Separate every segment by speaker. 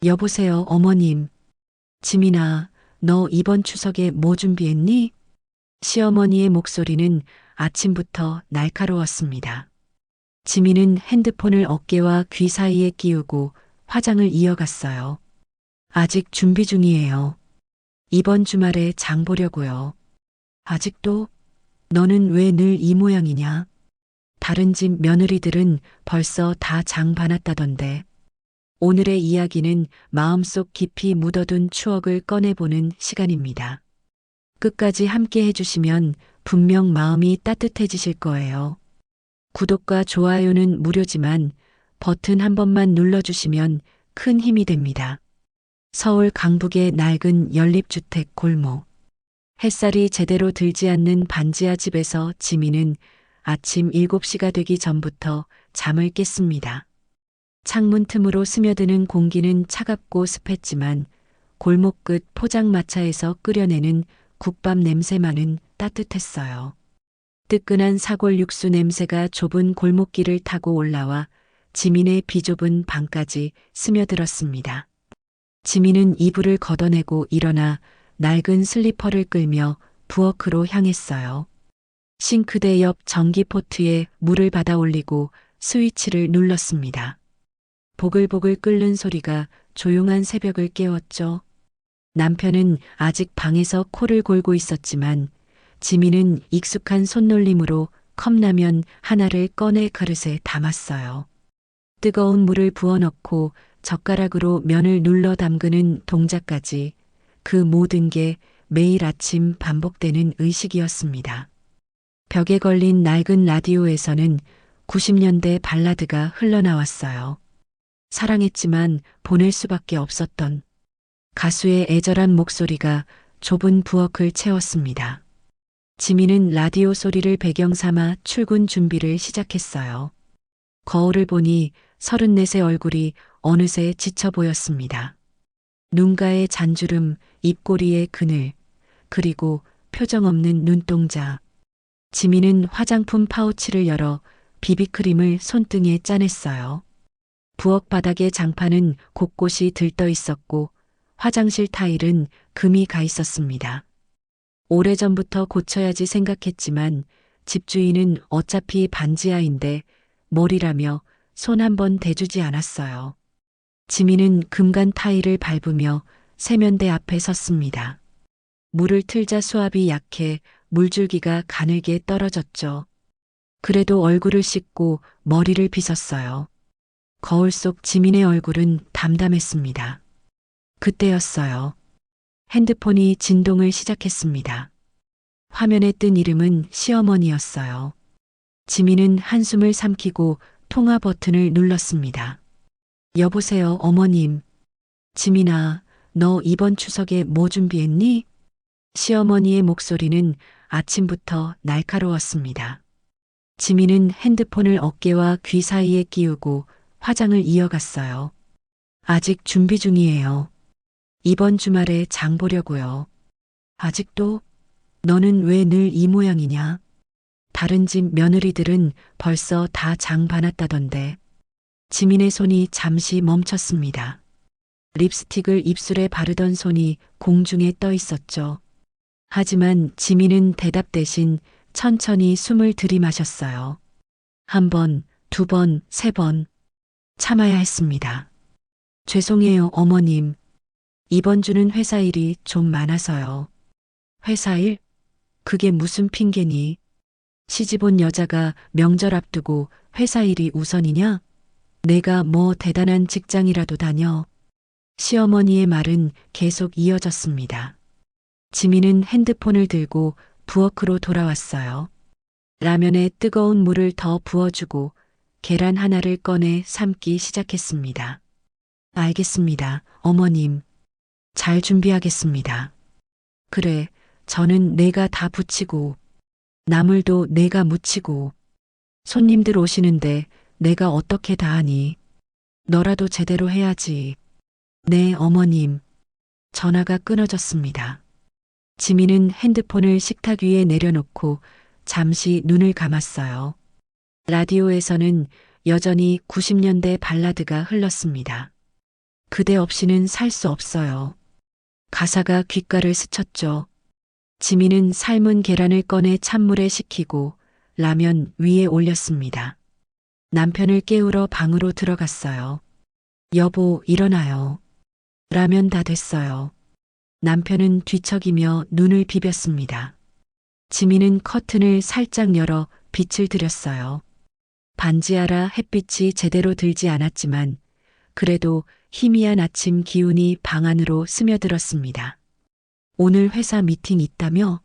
Speaker 1: 여보세요, 어머님. 지민아, 너 이번 추석에 뭐 준비했니? 시어머니의 목소리는 아침부터 날카로웠습니다. 지민은 핸드폰을 어깨와 귀 사이에 끼우고 화장을 이어갔어요. 아직 준비 중이에요. 이번 주말에 장 보려고요. 아직도? 너는 왜 늘 이 모양이냐? 다른 집 며느리들은 벌써 다 장 봐놨다던데. 오늘의 이야기는 마음속 깊이 묻어둔 추억을 꺼내보는 시간입니다. 끝까지 함께 해주시면 분명 마음이 따뜻해지실 거예요. 구독과 좋아요는 무료지만 버튼 한 번만 눌러주시면 큰 힘이 됩니다. 서울 강북의 낡은 연립주택 골목. 햇살이 제대로 들지 않는 반지하 집에서 지민은 아침 7시가 되기 전부터 잠을 깼습니다. 창문 틈으로 스며드는 공기는 차갑고 습했지만 골목 끝 포장마차에서 끓여내는 국밥 냄새만은 따뜻했어요. 뜨끈한 사골 육수 냄새가 좁은 골목길을 타고 올라와 지민의 비좁은 방까지 스며들었습니다. 지민은 이불을 걷어내고 일어나 낡은 슬리퍼를 끌며 부엌으로 향했어요. 싱크대 옆 전기포트에 물을 받아 올리고 스위치를 눌렀습니다. 보글보글 끓는 소리가 조용한 새벽을 깨웠죠. 남편은 아직 방에서 코를 골고 있었지만 지민은 익숙한 손놀림으로 컵라면 하나를 꺼내 그릇에 담았어요. 뜨거운 물을 부어넣고 젓가락으로 면을 눌러 담그는 동작까지 그 모든 게 매일 아침 반복되는 의식이었습니다. 벽에 걸린 낡은 라디오에서는 90년대 발라드가 흘러나왔어요. 사랑했지만 보낼 수밖에 없었던 가수의 애절한 목소리가 좁은 부엌을 채웠습니다. 지민은 라디오 소리를 배경 삼아 출근 준비를 시작했어요. 거울을 보니 34의 얼굴이 어느새 지쳐 보였습니다. 눈가의 잔주름, 입꼬리의 그늘, 그리고 표정 없는 눈동자. 지민은 화장품 파우치를 열어 비비크림을 손등에 짜냈어요. 부엌 바닥의 장판은 곳곳이 들떠 있었고 화장실 타일은 금이 가 있었습니다. 오래전부터 고쳐야지 생각했지만 집주인은 어차피 반지하인데 뭘이라며 손 한 번 대주지 않았어요. 지민은 금간 타일을 밟으며 세면대 앞에 섰습니다. 물을 틀자 수압이 약해 물줄기가 가늘게 떨어졌죠. 그래도 얼굴을 씻고 머리를 빗었어요. 거울 속 지민의 얼굴은 담담했습니다. 그때였어요. 핸드폰이 진동을 시작했습니다. 화면에 뜬 이름은 시어머니였어요. 지민은 한숨을 삼키고 통화 버튼을 눌렀습니다. 여보세요, 어머님. 지민아, 너 이번 추석에 뭐 준비했니? 시어머니의 목소리는 아침부터 날카로웠습니다. 지민은 핸드폰을 어깨와 귀 사이에 끼우고 화장을 이어갔어요. 아직 준비 중이에요. 이번 주말에 장 보려고요. 아직도? 너는 왜 늘 이 모양이냐? 다른 집 며느리들은 벌써 다 장 봐놨다던데. 지민의 손이 잠시 멈췄습니다. 립스틱을 입술에 바르던 손이 공중에 떠 있었죠. 하지만 지민은 대답 대신 천천히 숨을 들이마셨어요. 한 번, 두 번, 세 번. 참아야 했습니다. 죄송해요, 어머님. 이번 주는 회사 일이 좀 많아서요. 회사 일? 그게 무슨 핑계니? 시집 온 여자가 명절 앞두고 회사 일이 우선이냐? 내가 뭐 대단한 직장이라도 다녀. 시어머니의 말은 계속 이어졌습니다. 지민은 핸드폰을 들고 부엌으로 돌아왔어요. 라면에 뜨거운 물을 더 부어주고 계란 하나를 꺼내 삶기 시작했습니다. 알겠습니다, 어머님. 잘 준비하겠습니다. 그래, 저는 내가 다 부치고, 나물도 내가 무치고, 손님들 오시는데 내가 어떻게 다 하니? 너라도 제대로 해야지. 네, 어머님. 전화가 끊어졌습니다. 지민은 핸드폰을 식탁 위에 내려놓고 잠시 눈을 감았어요. 라디오에서는 여전히 90년대 발라드가 흘렀습니다. 그대 없이는 살 수 없어요. 가사가 귓가를 스쳤죠. 지민은 삶은 계란을 꺼내 찬물에 식히고 라면 위에 올렸습니다. 남편을 깨우러 방으로 들어갔어요. 여보, 일어나요. 라면 다 됐어요. 남편은 뒤척이며 눈을 비볐습니다. 지민은 커튼을 살짝 열어 빛을 들였어요. 반지하라 햇빛이 제대로 들지 않았지만 그래도 희미한 아침 기운이 방 안으로 스며들었습니다. 오늘 회사 미팅 있다며?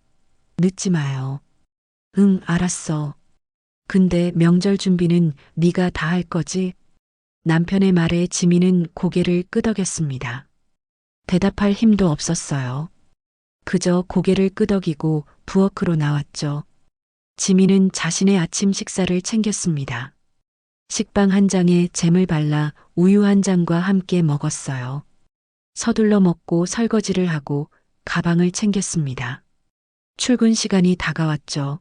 Speaker 1: 늦지 마요. 응, 알았어. 근데 명절 준비는 네가 다 할 거지? 남편의 말에 지민은 고개를 끄덕였습니다. 대답할 힘도 없었어요. 그저 고개를 끄덕이고 부엌으로 나왔죠. 지민은 자신의 아침 식사를 챙겼습니다. 식빵 한 장에 잼을 발라 우유 한 잔과 함께 먹었어요. 서둘러 먹고 설거지를 하고 가방을 챙겼습니다. 출근 시간이 다가왔죠.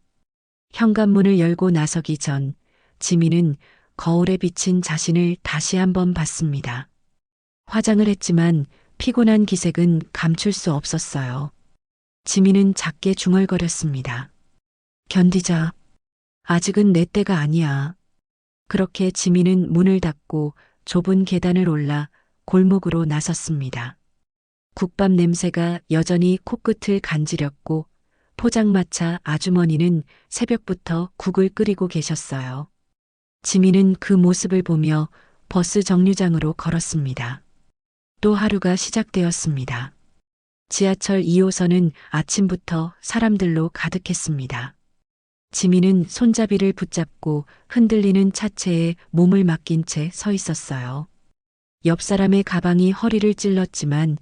Speaker 1: 현관문을 열고 나서기 전 지민은 거울에 비친 자신을 다시 한번 봤습니다. 화장을 했지만 피곤한 기색은 감출 수 없었어요. 지민은 작게 중얼거렸습니다. 견디자. 아직은 내 때가 아니야. 그렇게 지민은 문을 닫고 좁은 계단을 올라 골목으로 나섰습니다. 국밥 냄새가 여전히 코끝을 간지렸고 포장마차 아주머니는 새벽부터 국을 끓이고 계셨어요. 지민은 그 모습을 보며 버스 정류장으로 걸었습니다. 또 하루가 시작되었습니다. 지하철 2호선은 아침부터 사람들로 가득했습니다. 지민은 손잡이를 붙잡고 흔들리는 차체에 몸을 맡긴 채 서 있었어요. 옆 사람의 가방이 허리를 찔렀지만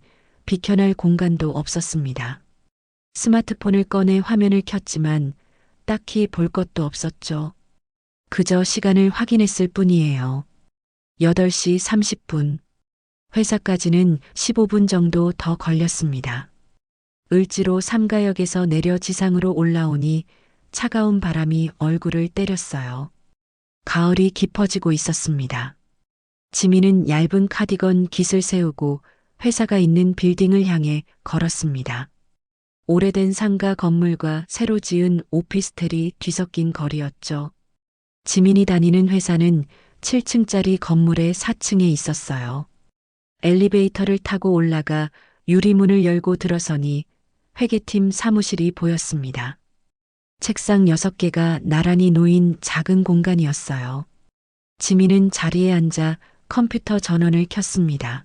Speaker 1: 비켜날 공간도 없었습니다. 스마트폰을 꺼내 화면을 켰지만 딱히 볼 것도 없었죠. 그저 시간을 확인했을 뿐이에요. 8시 30분. 회사까지는 15분 정도 더 걸렸습니다. 을지로 삼가역에서 내려 지상으로 올라오니 차가운 바람이 얼굴을 때렸어요. 가을이 깊어지고 있었습니다. 지민은 얇은 카디건 깃을 세우고 회사가 있는 빌딩을 향해 걸었습니다. 오래된 상가 건물과 새로 지은 오피스텔이 뒤섞인 거리였죠. 지민이 다니는 회사는 7층짜리 건물의 4층에 있었어요. 엘리베이터를 타고 올라가 유리문을 열고 들어서니 회계팀 사무실이 보였습니다. 책상 6개가 나란히 놓인 작은 공간이었어요. 지민은 자리에 앉아 컴퓨터 전원을 켰습니다.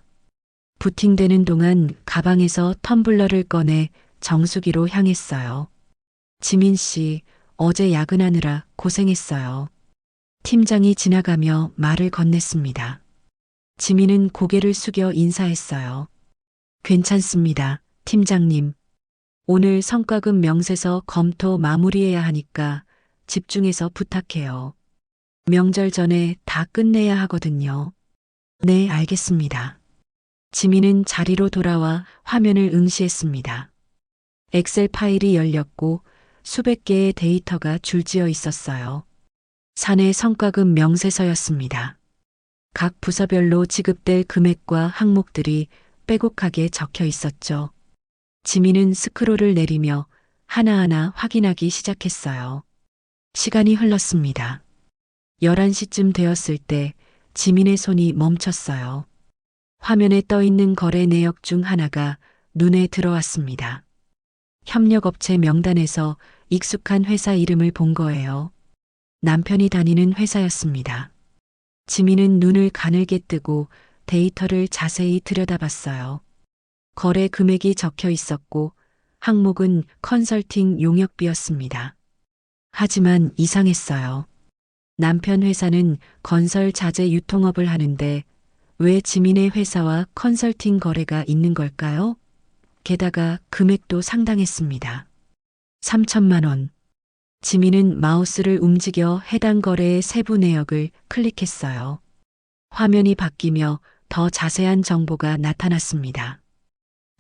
Speaker 1: 부팅되는 동안 가방에서 텀블러를 꺼내 정수기로 향했어요. 지민 씨, 어제 야근하느라 고생했어요. 팀장이 지나가며 말을 건넸습니다. 지민은 고개를 숙여 인사했어요. 괜찮습니다, 팀장님. 오늘 성과급 명세서 검토 마무리해야 하니까 집중해서 부탁해요. 명절 전에 다 끝내야 하거든요. 네, 알겠습니다. 지민은 자리로 돌아와 화면을 응시했습니다. 엑셀 파일이 열렸고 수백 개의 데이터가 줄지어 있었어요. 사내 성과급 명세서였습니다. 각 부서별로 지급될 금액과 항목들이 빼곡하게 적혀 있었죠. 지민은 스크롤을 내리며 하나하나 확인하기 시작했어요. 시간이 흘렀습니다. 11시쯤 되었을 때 지민의 손이 멈췄어요. 화면에 떠 있는 거래 내역 중 하나가 눈에 들어왔습니다. 협력업체 명단에서 익숙한 회사 이름을 본 거예요. 남편이 다니는 회사였습니다. 지민은 눈을 가늘게 뜨고 데이터를 자세히 들여다봤어요. 거래 금액이 적혀 있었고 항목은 컨설팅 용역비였습니다. 하지만 이상했어요. 남편 회사는 건설 자재 유통업을 하는데 왜 지민의 회사와 컨설팅 거래가 있는 걸까요? 게다가 금액도 상당했습니다. 3천만 원. 지민은 마우스를 움직여 해당 거래의 세부 내역을 클릭했어요. 화면이 바뀌며 더 자세한 정보가 나타났습니다.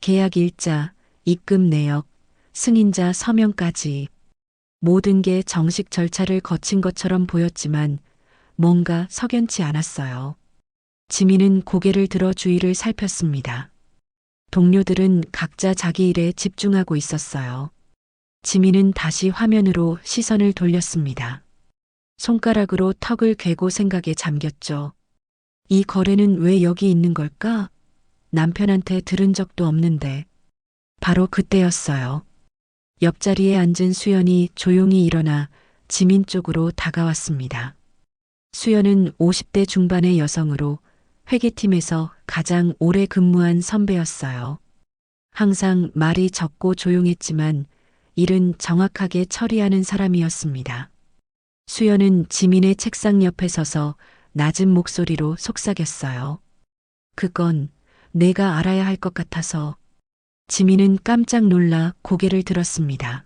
Speaker 1: 계약 일자, 입금 내역, 승인자 서명까지 모든 게 정식 절차를 거친 것처럼 보였지만 뭔가 석연치 않았어요. 지민은 고개를 들어 주위를 살폈습니다. 동료들은 각자 자기 일에 집중하고 있었어요. 지민은 다시 화면으로 시선을 돌렸습니다. 손가락으로 턱을 괴고 생각에 잠겼죠. 이 거래는 왜 여기 있는 걸까? 남편한테 들은 적도 없는데. 바로 그때였어요. 옆자리에 앉은 수연이 조용히 일어나 지민 쪽으로 다가왔습니다. 수연은 50대 중반의 여성으로 회계팀에서 가장 오래 근무한 선배였어요. 항상 말이 적고 조용했지만 일은 정확하게 처리하는 사람이었습니다. 수연은 지민의 책상 옆에 서서 낮은 목소리로 속삭였어요. 그건 내가 알아야 할 것 같아서. 지민은 깜짝 놀라 고개를 들었습니다.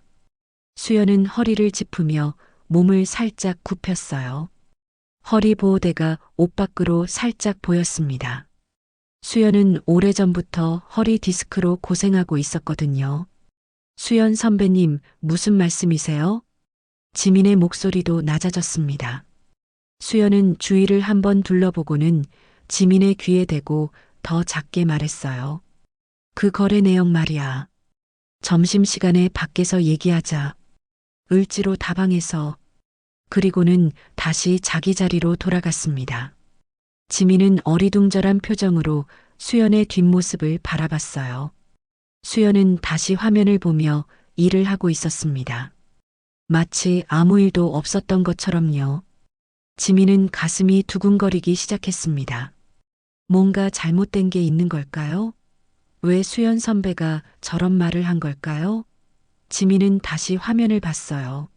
Speaker 1: 수연은 허리를 짚으며 몸을 살짝 굽혔어요. 허리 보호대가 옷 밖으로 살짝 보였습니다. 수연은 오래전부터 허리 디스크로 고생하고 있었거든요. 수연 선배님, 무슨 말씀이세요? 지민의 목소리도 낮아졌습니다. 수연은 주위를 한번 둘러보고는 지민의 귀에 대고 더 작게 말했어요. 그 거래 내용 말이야. 점심시간에 밖에서 얘기하자. 을지로 다방에서. 그리고는 다시 자기 자리로 돌아갔습니다. 지민은 어리둥절한 표정으로 수연의 뒷모습을 바라봤어요. 수연은 다시 화면을 보며 일을 하고 있었습니다. 마치 아무 일도 없었던 것처럼요. 지민은 가슴이 두근거리기 시작했습니다. 뭔가 잘못된 게 있는 걸까요? 왜 수연 선배가 저런 말을 한 걸까요? 지민은 다시 화면을 봤어요.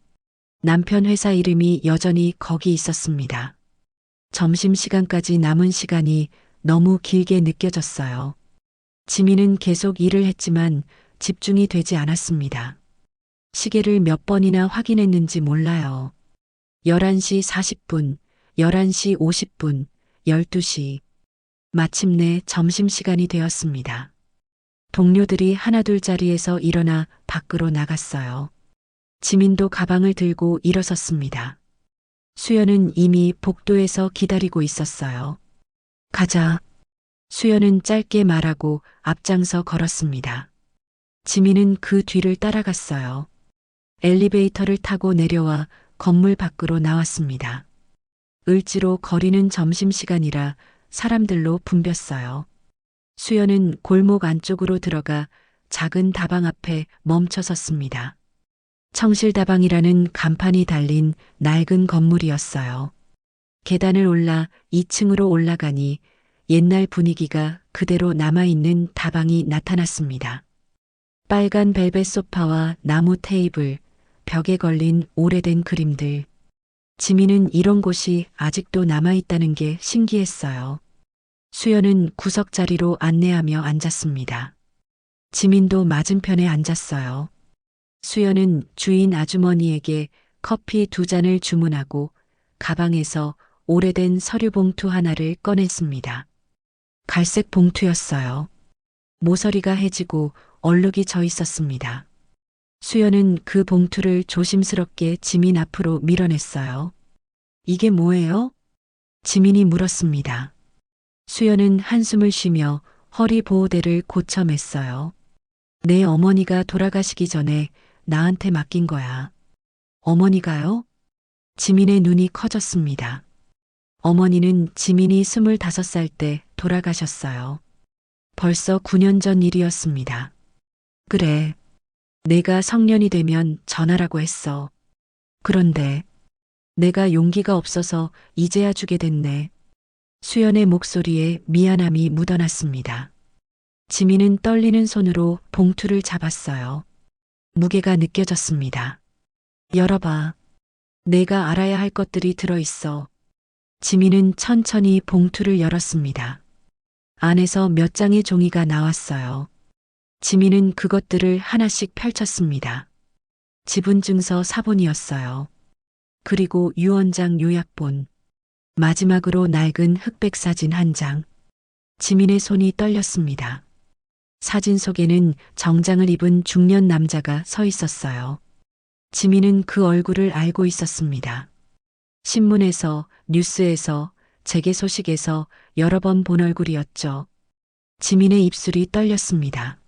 Speaker 1: 남편 회사 이름이 여전히 거기 있었습니다. 점심시간까지 남은 시간이 너무 길게 느껴졌어요. 지민은 계속 일을 했지만 집중이 되지 않았습니다. 시계를 몇 번이나 확인했는지 몰라요. 11시 40분, 11시 50분, 12시. 마침내 점심시간이 되었습니다. 동료들이 하나둘 자리에서 일어나 밖으로 나갔어요. 지민도 가방을 들고 일어섰습니다. 수연은 이미 복도에서 기다리고 있었어요. 가자. 수연은 짧게 말하고 앞장서 걸었습니다. 지민은 그 뒤를 따라갔어요. 엘리베이터를 타고 내려와 건물 밖으로 나왔습니다. 을지로 거리는 점심시간이라 사람들로 붐볐어요. 수연은 골목 안쪽으로 들어가 작은 다방 앞에 멈춰 섰습니다. 청실다방이라는 간판이 달린 낡은 건물이었어요. 계단을 올라 2층으로 올라가니 옛날 분위기가 그대로 남아있는 다방이 나타났습니다. 빨간 벨벳 소파와 나무 테이블, 벽에 걸린 오래된 그림들. 지민은 이런 곳이 아직도 남아있다는 게 신기했어요. 수연은 구석 자리로 안내하며 앉았습니다. 지민도 맞은편에 앉았어요. 수연은 주인 아주머니에게 커피 2잔을 주문하고 가방에서 오래된 서류 봉투 하나를 꺼냈습니다. 갈색 봉투였어요. 모서리가 해지고 얼룩이 져 있었습니다. 수연은 그 봉투를 조심스럽게 지민 앞으로 밀어냈어요. 이게 뭐예요? 지민이 물었습니다. 수연은 한숨을 쉬며 허리 보호대를 고쳐 맸어요. 내 어머니가 돌아가시기 전에 나한테 맡긴 거야. 어머니가요? 지민의 눈이 커졌습니다. 어머니는 지민이 25살 때 돌아가셨어요. 벌써 9년 전 일이었습니다. 그래. 내가 성년이 되면 전하라고 했어. 그런데 내가 용기가 없어서 이제야 주게 됐네. 수연의 목소리에 미안함이 묻어났습니다. 지민은 떨리는 손으로 봉투를 잡았어요. 무게가 느껴졌습니다. 열어봐. 내가 알아야 할 것들이 들어있어. 지민은 천천히 봉투를 열었습니다. 안에서 몇 장의 종이가 나왔어요. 지민은 그것들을 하나씩 펼쳤습니다. 지분증서 사본이었어요. 그리고 유언장 요약본. 마지막으로 낡은 흑백 사진 한 장. 지민의 손이 떨렸습니다. 사진 속에는 정장을 입은 중년 남자가 서 있었어요. 지민은 그 얼굴을 알고 있었습니다. 신문에서, 뉴스에서 재계 소식에서 여러 번 본 얼굴이었죠. 지민의 입술이 떨렸습니다.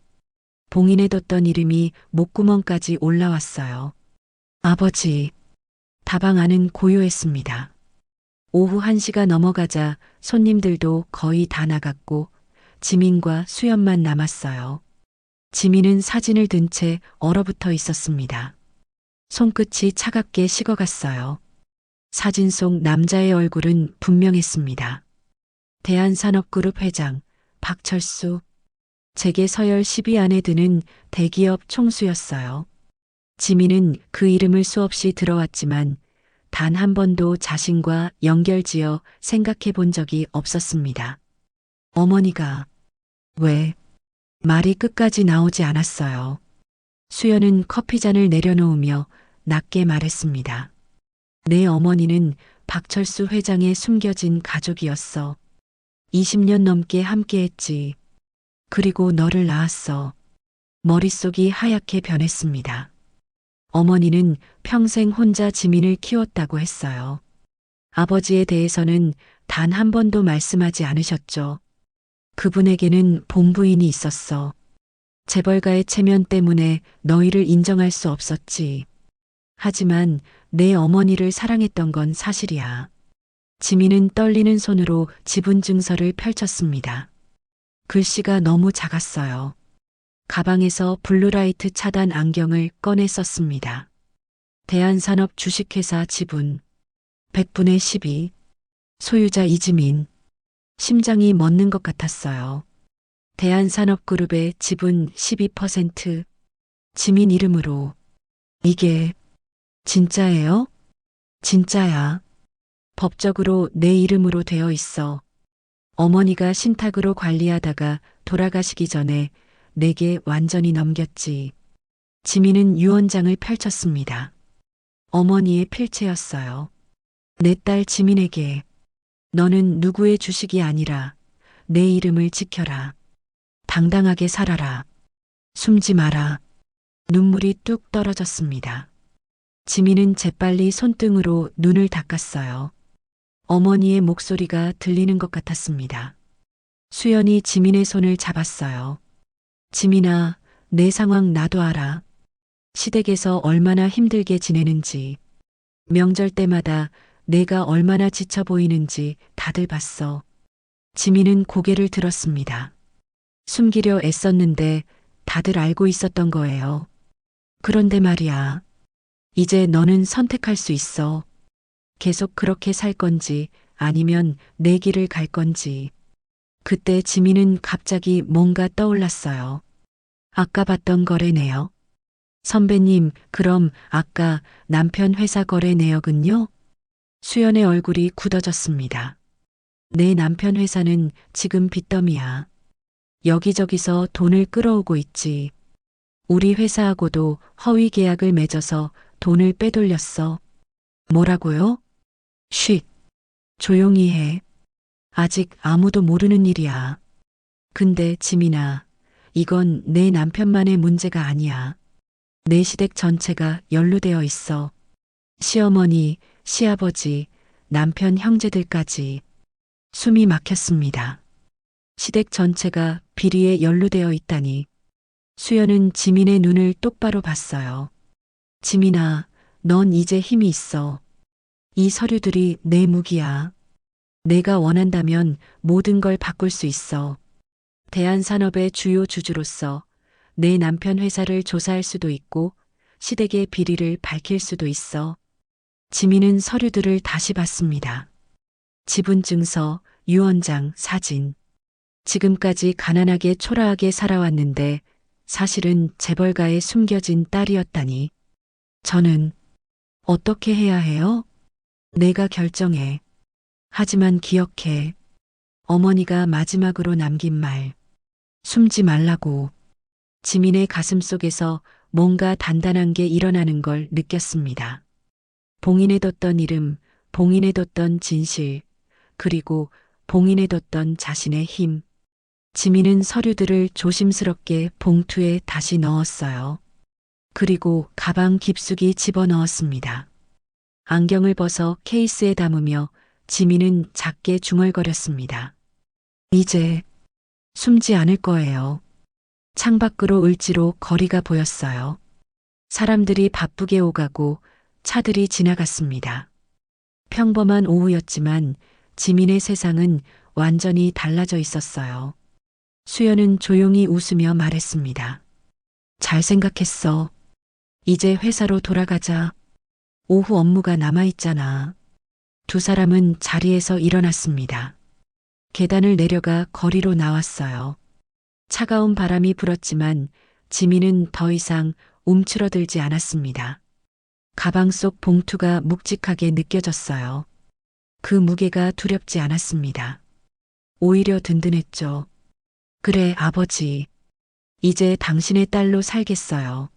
Speaker 1: 봉인해 뒀던 이름이 목구멍까지 올라왔어요. 아버지. 다방 안은 고요했습니다. 오후 1시가 넘어가자 손님들도 거의 다 나갔고 지민과 수연만 남았어요. 지민은 사진을 든 채 얼어붙어 있었습니다. 손끝이 차갑게 식어갔어요. 사진 속 남자의 얼굴은 분명했습니다. 대한산업그룹 회장 박철수. 재계 서열 10위 안에 드는 대기업 총수였어요. 지민은 그 이름을 수없이 들어왔지만 단 한 번도 자신과 연결지어 생각해 본 적이 없었습니다. 어머니가 왜? 말이 끝까지 나오지 않았어요. 수연은 커피잔을 내려놓으며 낮게 말했습니다. 내 어머니는 박철수 회장의 숨겨진 가족이었어. 20년 넘게 함께했지. 그리고 너를 낳았어. 머릿속이 하얗게 변했습니다. 어머니는 평생 혼자 지민을 키웠다고 했어요. 아버지에 대해서는 단 한 번도 말씀하지 않으셨죠. 그분에게는 본부인이 있었어. 재벌가의 체면 때문에 너희를 인정할 수 없었지. 하지만 내 어머니를 사랑했던 건 사실이야. 지민은 떨리는 손으로 지분 증서를 펼쳤습니다. 글씨가 너무 작았어요. 가방에서 블루라이트 차단 안경을 꺼내 썼습니다. 대한산업 주식회사 지분 100분의 12. 소유자 이지민. 심장이 멎는 것 같았어요. 대한산업그룹의 지분 12%. 지민 이름으로. 이게 진짜예요? 진짜야. 법적으로 내 이름으로 되어 있어. 어머니가 신탁으로 관리하다가 돌아가시기 전에 내게 완전히 넘겼지. 지민은 유언장을 펼쳤습니다. 어머니의 필체였어요. 내 딸 지민에게 너는 누구의 주식이 아니라 내 이름을 지켜라. 당당하게 살아라. 숨지 마라. 눈물이 뚝 떨어졌습니다. 지민은 재빨리 손등으로 눈을 닦았어요. 어머니의 목소리가 들리는 것 같았습니다. 수연이 지민의 손을 잡았어요. 지민아, 내 상황 나도 알아. 시댁에서 얼마나 힘들게 지내는지, 명절 때마다 내가 얼마나 지쳐 보이는지 다들 봤어. 지민은 고개를 들었습니다. 숨기려 애썼는데 다들 알고 있었던 거예요. 그런데 말이야. 이제 너는 선택할 수 있어. 계속 그렇게 살 건지 아니면 내 길을 갈 건지. 그때 지민은 갑자기 뭔가 떠올랐어요. 아까 봤던 거래 내역. 선배님, 그럼 아까 남편 회사 거래 내역은요? 수연의 얼굴이 굳어졌습니다. 내 남편 회사는 지금 빚더미야. 여기저기서 돈을 끌어오고 있지. 우리 회사하고도 허위 계약을 맺어서 돈을 빼돌렸어. 뭐라고요? 쉿. 조용히 해. 아직 아무도 모르는 일이야. 근데 지민아, 이건 내 남편만의 문제가 아니야. 내 시댁 전체가 연루되어 있어. 시어머니, 시아버지, 남편 형제들까지. 숨이 막혔습니다. 시댁 전체가 비리에 연루되어 있다니. 수연은 지민의 눈을 똑바로 봤어요. 지민아, 넌 이제 힘이 있어. 이 서류들이 내 무기야. 내가 원한다면 모든 걸 바꿀 수 있어. 대한산업의 주요 주주로서 내 남편 회사를 조사할 수도 있고 시댁의 비리를 밝힐 수도 있어. 지민은 서류들을 다시 봤습니다. 지분증서, 유언장, 사진. 지금까지 가난하게 초라하게 살아왔는데 사실은 재벌가의 숨겨진 딸이었다니. 저는 어떻게 해야 해요? 내가 결정해. 하지만 기억해. 어머니가 마지막으로 남긴 말. 숨지 말라고. 지민의 가슴 속에서 뭔가 단단한 게 일어나는 걸 느꼈습니다. 봉인해뒀던 이름, 봉인해뒀던 진실, 그리고 봉인해뒀던 자신의 힘. 지민은 서류들을 조심스럽게 봉투에 다시 넣었어요. 그리고 가방 깊숙이 집어넣었습니다. 안경을 벗어 케이스에 담으며 지민은 작게 중얼거렸습니다. 이제 숨지 않을 거예요. 창밖으로 을지로 거리가 보였어요. 사람들이 바쁘게 오가고 차들이 지나갔습니다. 평범한 오후였지만 지민의 세상은 완전히 달라져 있었어요. 수연은 조용히 웃으며 말했습니다. 잘 생각했어. 이제 회사로 돌아가자. 오후 업무가 남아있잖아. 두 사람은 자리에서 일어났습니다. 계단을 내려가 거리로 나왔어요. 차가운 바람이 불었지만 지민은 더 이상 움츠러들지 않았습니다. 가방 속 봉투가 묵직하게 느껴졌어요. 그 무게가 두렵지 않았습니다. 오히려 든든했죠. 그래, 아버지. 이제 당신의 딸로 살겠어요.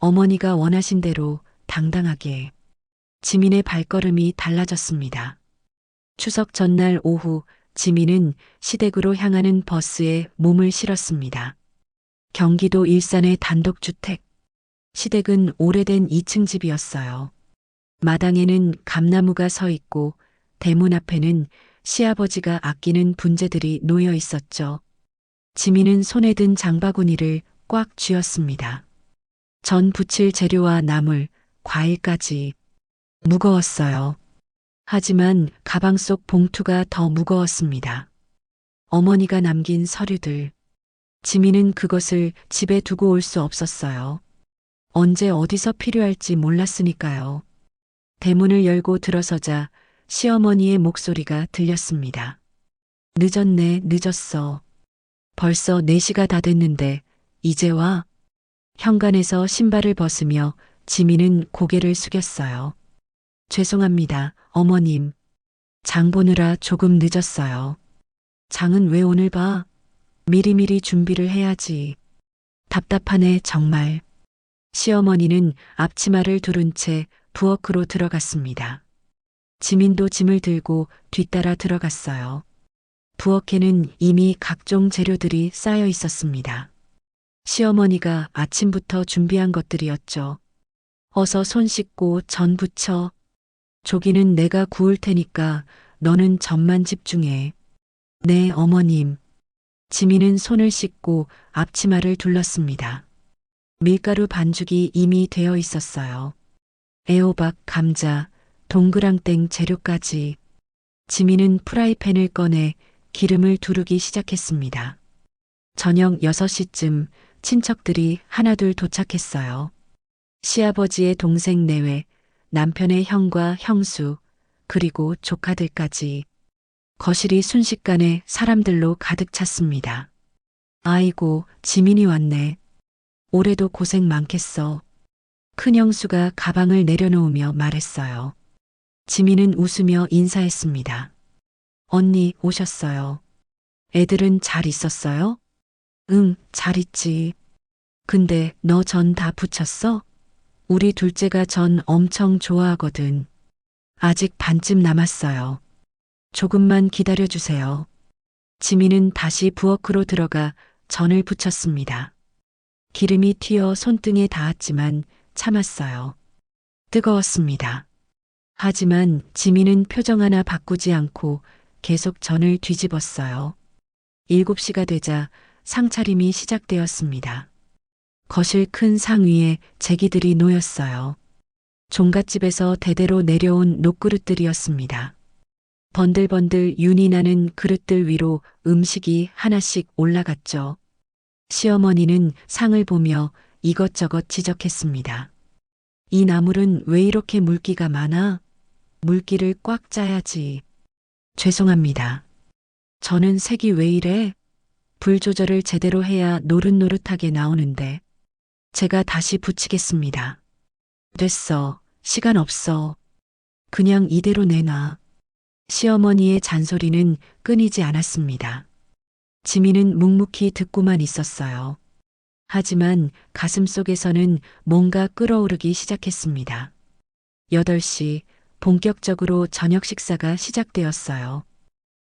Speaker 1: 어머니가 원하신 대로 당당하게. 지민의 발걸음이 달라졌습니다. 추석 전날 오후 지민은 시댁으로 향하는 버스에 몸을 실었습니다. 경기도 일산의 단독주택. 시댁은 오래된 2층 집이었어요. 마당에는 감나무가 서 있고 대문 앞에는 시아버지가 아끼는 분재들이 놓여 있었죠. 지민은 손에 든 장바구니를 꽉 쥐었습니다. 전 부칠 재료와 나물, 과일까지 무거웠어요. 하지만 가방 속 봉투가 더 무거웠습니다. 어머니가 남긴 서류들. 지민은 그것을 집에 두고 올 수 없었어요. 언제 어디서 필요할지 몰랐으니까요. 대문을 열고 들어서자 시어머니의 목소리가 들렸습니다. 늦었네, 늦었어. 벌써 4시가 다 됐는데 이제 와? 현관에서 신발을 벗으며 지민은 고개를 숙였어요. 죄송합니다, 어머님. 장 보느라 조금 늦었어요. 장은 왜 오늘 봐? 미리미리 준비를 해야지. 답답하네, 정말. 시어머니는 앞치마를 두른 채 부엌으로 들어갔습니다. 지민도 짐을 들고 뒤따라 들어갔어요. 부엌에는 이미 각종 재료들이 쌓여 있었습니다. 시어머니가 아침부터 준비한 것들이었죠. 어서 손 씻고 전 부쳐. 조기는 내가 구울 테니까 너는 전만 집중해. 네, 어머님. 지민은 손을 씻고 앞치마를 둘렀습니다. 밀가루 반죽이 이미 되어 있었어요. 애호박, 감자, 동그랑땡 재료까지. 지민은 프라이팬을 꺼내 기름을 두르기 시작했습니다. 저녁 6시쯤 친척들이 하나둘 도착했어요. 시아버지의 동생 내외, 남편의 형과 형수, 그리고 조카들까지. 거실이 순식간에 사람들로 가득 찼습니다. 아이고, 지민이 왔네. 올해도 고생 많겠어. 큰형수가 가방을 내려놓으며 말했어요. 지민은 웃으며 인사했습니다. 언니 오셨어요. 애들은 잘 있었어요? 응, 잘 있지. 근데 너 전 다 부쳤어? 우리 둘째가 전 엄청 좋아하거든. 아직 반쯤 남았어요. 조금만 기다려주세요. 지민은 다시 부엌으로 들어가 전을 부쳤습니다. 기름이 튀어 손등에 닿았지만 참았어요. 뜨거웠습니다. 하지만 지민은 표정 하나 바꾸지 않고 계속 전을 뒤집었어요. 7시가 되자 상차림이 시작되었습니다. 거실 큰 상 위에 제기들이 놓였어요. 종갓집에서 대대로 내려온 녹그릇들이었습니다. 번들번들 윤이 나는 그릇들 위로 음식이 하나씩 올라갔죠. 시어머니는 상을 보며 이것저것 지적했습니다. 이 나물은 왜 이렇게 물기가 많아? 물기를 꽉 짜야지. 죄송합니다. 저는 색이 왜 이래? 불 조절을 제대로 해야 노릇노릇하게 나오는데. 제가 다시 부치겠습니다. 됐어. 시간 없어. 그냥 이대로 내놔. 시어머니의 잔소리는 끊이지 않았습니다. 지민은 묵묵히 듣고만 있었어요. 하지만 가슴속에서는 뭔가 끓어오르기 시작했습니다. 8시 본격적으로 저녁 식사가 시작되었어요.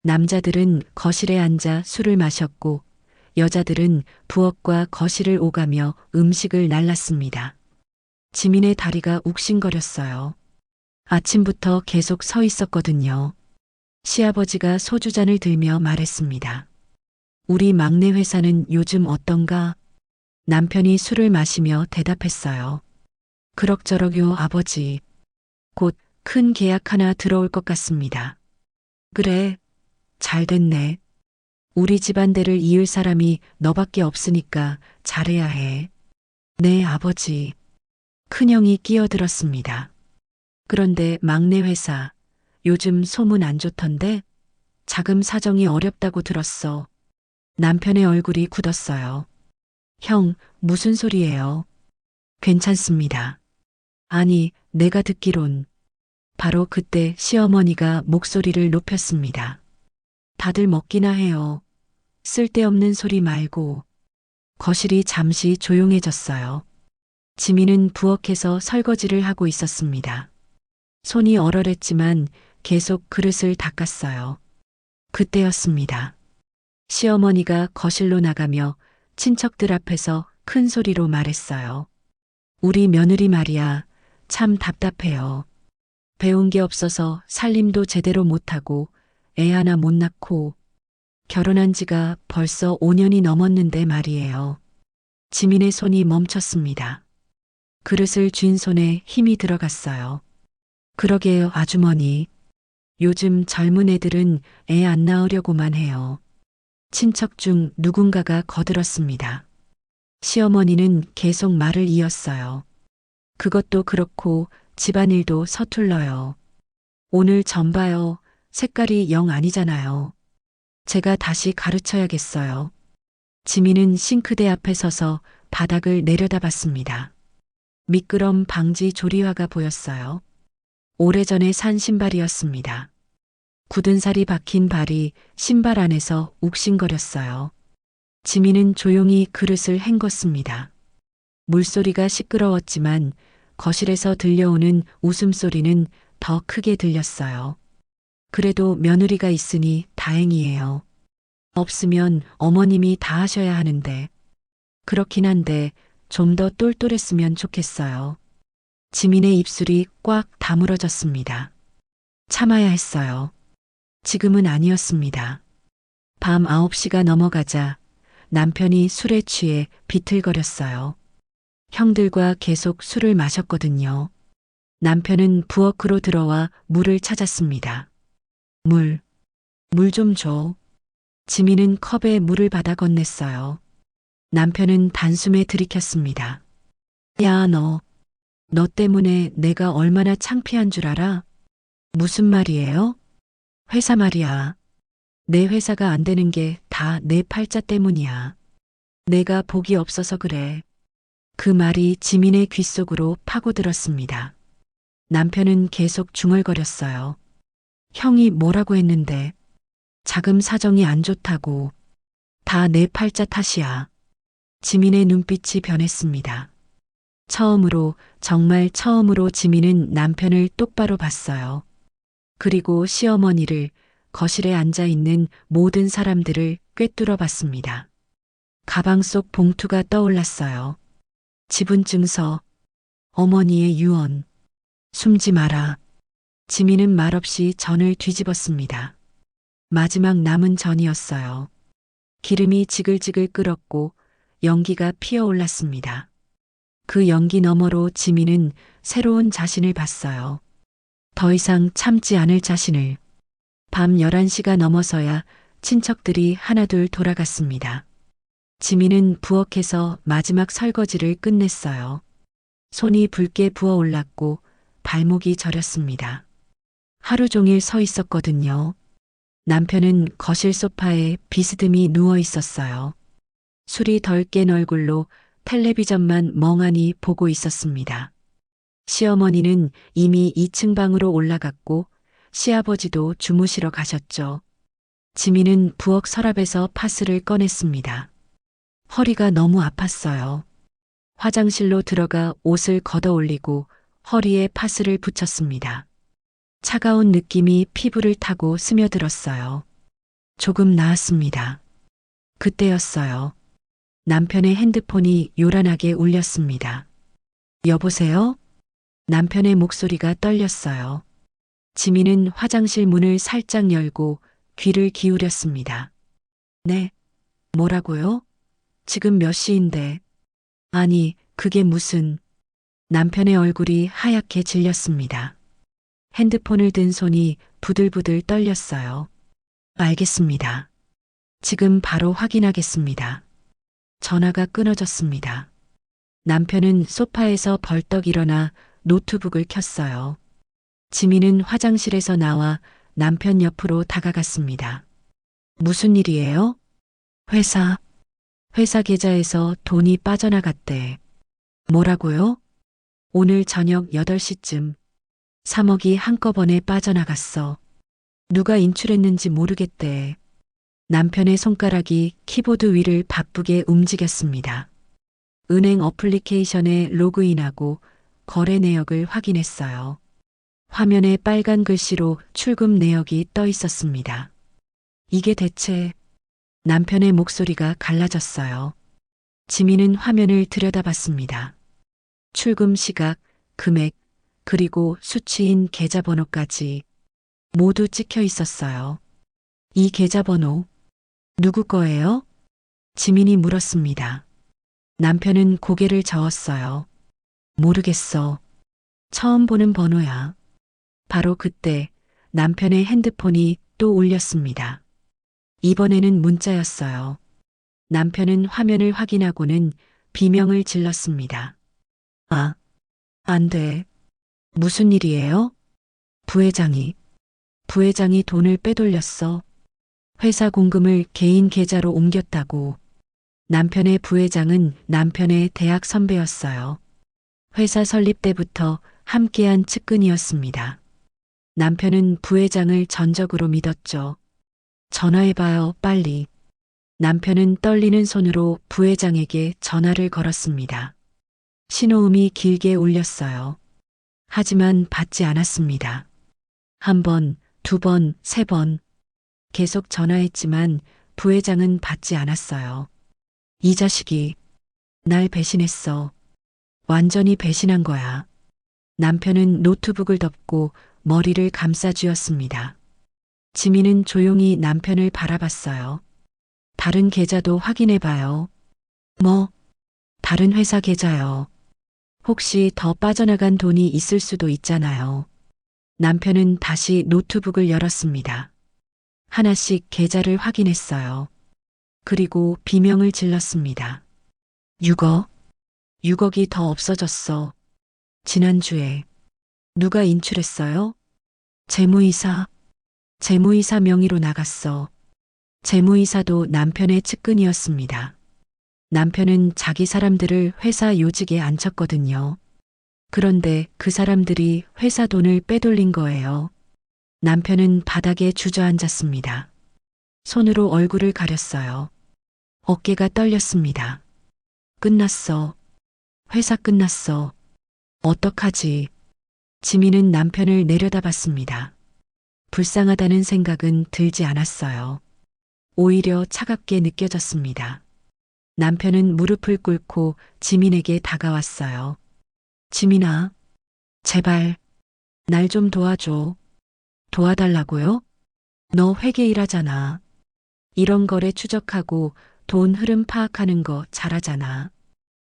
Speaker 1: 남자들은 거실에 앉아 술을 마셨고 여자들은 부엌과 거실을 오가며 음식을 날랐습니다. 지민의 다리가 욱신거렸어요. 아침부터 계속 서 있었거든요. 시아버지가 소주잔을 들며 말했습니다. 우리 막내 회사는 요즘 어떤가? 남편이 술을 마시며 대답했어요. 그럭저럭요, 아버지. 곧 큰 계약 하나 들어올 것 같습니다. 그래, 잘 됐네. 우리 집안대를 이을 사람이 너밖에 없으니까 잘해야 해. 네, 아버지. 큰형이 끼어들었습니다. 그런데 막내 회사, 요즘 소문 안 좋던데? 자금 사정이 어렵다고 들었어. 남편의 얼굴이 굳었어요. 형, 무슨 소리예요? 괜찮습니다. 아니, 내가 듣기론. 바로 그때 시어머니가 목소리를 높였습니다. 다들 먹기나 해요. 쓸데없는 소리 말고. 거실이 잠시 조용해졌어요. 지민은 부엌에서 설거지를 하고 있었습니다. 손이 얼얼했지만 계속 그릇을 닦았어요. 그때였습니다. 시어머니가 거실로 나가며 친척들 앞에서 큰 소리로 말했어요. 우리 며느리 말이야, 참 답답해요. 배운 게 없어서 살림도 제대로 못하고 애 하나 못 낳고 결혼한 지가 벌써 5년이 넘었는데 말이에요. 지민의 손이 멈췄습니다. 그릇을 쥔 손에 힘이 들어갔어요. 그러게요, 아주머니. 요즘 젊은 애들은 애 안 낳으려고만 해요. 친척 중 누군가가 거들었습니다. 시어머니는 계속 말을 이었어요. 그것도 그렇고 집안일도 서툴러요. 오늘 점 봐요. 색깔이 영 아니잖아요. 제가 다시 가르쳐야겠어요. 지민은 싱크대 앞에 서서 바닥을 내려다봤습니다. 미끄럼 방지 조리화가 보였어요. 오래전에 산 신발이었습니다. 굳은 살이 박힌 발이 신발 안에서 욱신거렸어요. 지민은 조용히 그릇을 헹궜습니다. 물소리가 시끄러웠지만 거실에서 들려오는 웃음소리는 더 크게 들렸어요. 그래도 며느리가 있으니 다행이에요. 없으면 어머님이 다 하셔야 하는데. 그렇긴 한데 좀 더 똘똘했으면 좋겠어요. 지민의 입술이 꽉 다물어졌습니다. 참아야 했어요. 지금은 아니었습니다. 밤 9시가 넘어가자 남편이 술에 취해 비틀거렸어요. 형들과 계속 술을 마셨거든요. 남편은 부엌으로 들어와 물을 찾았습니다. 물 좀 줘. 지민은 컵에 물을 받아 건넸어요. 남편은 단숨에 들이켰습니다. 야, 너 때문에 내가 얼마나 창피한 줄 알아? 무슨 말이에요? 회사 말이야. 내 회사가 안 되는 게 다 내 팔자 때문이야. 내가 복이 없어서 그래. 그 말이 지민의 귓속으로 파고들었습니다. 남편은 계속 중얼거렸어요. 형이 뭐라고 했는데? 자금 사정이 안 좋다고. 다 내 팔자 탓이야. 지민의 눈빛이 변했습니다. 처음으로, 정말 처음으로 지민은 남편을 똑바로 봤어요. 그리고 시어머니를, 거실에 앉아 있는 모든 사람들을 꿰뚫어 봤습니다. 가방 속 봉투가 떠올랐어요. 지분증서, 어머니의 유언. 숨지 마라. 지민은 말없이 전을 뒤집었습니다. 마지막 남은 전이었어요. 기름이 지글지글 끓었고 연기가 피어올랐습니다. 그 연기 너머로 지민은 새로운 자신을 봤어요. 더 이상 참지 않을 자신을. 밤 11시가 넘어서야 친척들이 하나둘 돌아갔습니다. 지민은 부엌에서 마지막 설거지를 끝냈어요. 손이 붉게 부어올랐고 발목이 저렸습니다. 하루 종일 서 있었거든요. 남편은 거실 소파에 비스듬히 누워 있었어요. 술이 덜 깬 얼굴로 텔레비전만 멍하니 보고 있었습니다. 시어머니는 이미 2층 방으로 올라갔고 시아버지도 주무시러 가셨죠. 지민은 부엌 서랍에서 파스를 꺼냈습니다. 허리가 너무 아팠어요. 화장실로 들어가 옷을 걷어 올리고 허리에 파스를 붙였습니다. 차가운 느낌이 피부를 타고 스며들었어요. 조금 나았습니다. 그때였어요. 남편의 핸드폰이 요란하게 울렸습니다. 여보세요? 남편의 목소리가 떨렸어요. 지민은 화장실 문을 살짝 열고 귀를 기울였습니다. 네, 뭐라고요? 지금 몇 시인데? 아니, 그게 무슨... 남편의 얼굴이 하얗게 질렸습니다. 핸드폰을 든 손이 부들부들 떨렸어요. 알겠습니다. 지금 바로 확인하겠습니다. 전화가 끊어졌습니다. 남편은 소파에서 벌떡 일어나 노트북을 켰어요. 지민은 화장실에서 나와 남편 옆으로 다가갔습니다. 무슨 일이에요? 회사 계좌에서 돈이 빠져나갔대. 뭐라고요? 오늘 저녁 8시쯤 3억이 한꺼번에 빠져나갔어. 누가 인출했는지 모르겠대. 남편의 손가락이 키보드 위를 바쁘게 움직였습니다. 은행 어플리케이션에 로그인하고 거래 내역을 확인했어요. 화면에 빨간 글씨로 출금 내역이 떠 있었습니다. 이게 대체... 남편의 목소리가 갈라졌어요. 지민은 화면을 들여다봤습니다. 출금 시각, 금액, 그리고 수취인 계좌번호까지 모두 찍혀 있었어요. 이 계좌번호, 누구 거예요? 지민이 물었습니다. 남편은 고개를 저었어요. 모르겠어. 처음 보는 번호야. 바로 그때 남편의 핸드폰이 또 울렸습니다. 이번에는 문자였어요. 남편은 화면을 확인하고는 비명을 질렀습니다. 아, 안 돼. 무슨 일이에요? 부회장이 돈을 빼돌렸어. 회사 공금을 개인 계좌로 옮겼다고. 남편의 부회장은 남편의 대학 선배였어요. 회사 설립 때부터 함께한 측근이었습니다. 남편은 부회장을 전적으로 믿었죠. 전화해봐요, 빨리. 남편은 떨리는 손으로 부회장에게 전화를 걸었습니다. 신호음이 길게 울렸어요. 하지만 받지 않았습니다. 한 번, 두 번, 세 번. 계속 전화했지만 부회장은 받지 않았어요. 이 자식이 날 배신했어. 완전히 배신한 거야. 남편은 노트북을 덮고 머리를 감싸쥐었습니다. 지민은 조용히 남편을 바라봤어요. 다른 계좌도 확인해봐요. 뭐? 다른 회사 계좌요. 혹시 더 빠져나간 돈이 있을 수도 있잖아요. 남편은 다시 노트북을 열었습니다. 하나씩 계좌를 확인했어요. 그리고 비명을 질렀습니다. 6억이 더 없어졌어. 지난주에. 누가 인출했어요? 재무이사 명의로 나갔어. 재무이사도 남편의 측근이었습니다. 남편은 자기 사람들을 회사 요직에 앉혔거든요. 그런데 그 사람들이 회사 돈을 빼돌린 거예요. 남편은 바닥에 주저앉았습니다. 손으로 얼굴을 가렸어요. 어깨가 떨렸습니다. 끝났어. 회사 끝났어. 어떡하지? 지민은 남편을 내려다봤습니다. 불쌍하다는 생각은 들지 않았어요. 오히려 차갑게 느껴졌습니다. 남편은 무릎을 꿇고 지민에게 다가왔어요. 지민아, 제발, 날 좀 도와줘. 도와달라고요? 너 회계 일하잖아. 이런 거래 추적하고 돈 흐름 파악하는 거 잘하잖아.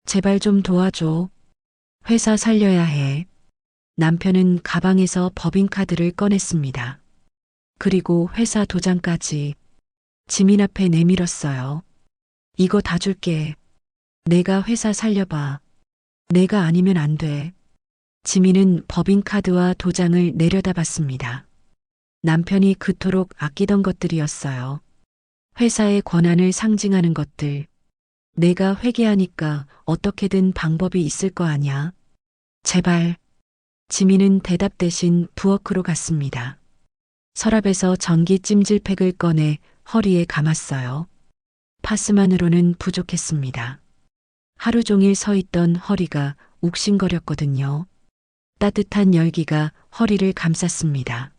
Speaker 1: 제발 좀 도와줘. 회사 살려야 해. 남편은 가방에서 법인카드를 꺼냈습니다. 그리고 회사 도장까지 지민 앞에 내밀었어요. 이거 다 줄게. 내가 회사 살려봐. 내가 아니면 안 돼. 지민은 법인카드와 도장을 내려다봤습니다. 남편이 그토록 아끼던 것들이었어요. 회사의 권한을 상징하는 것들. 내가 회계하니까 어떻게든 방법이 있을 거 아냐. 제발. 지민은 대답 대신 부엌으로 갔습니다. 서랍에서 전기 찜질팩을 꺼내 허리에 감았어요. 파스만으로는 부족했습니다. 하루 종일 서 있던 허리가 욱신거렸거든요. 따뜻한 열기가 허리를 감쌌습니다.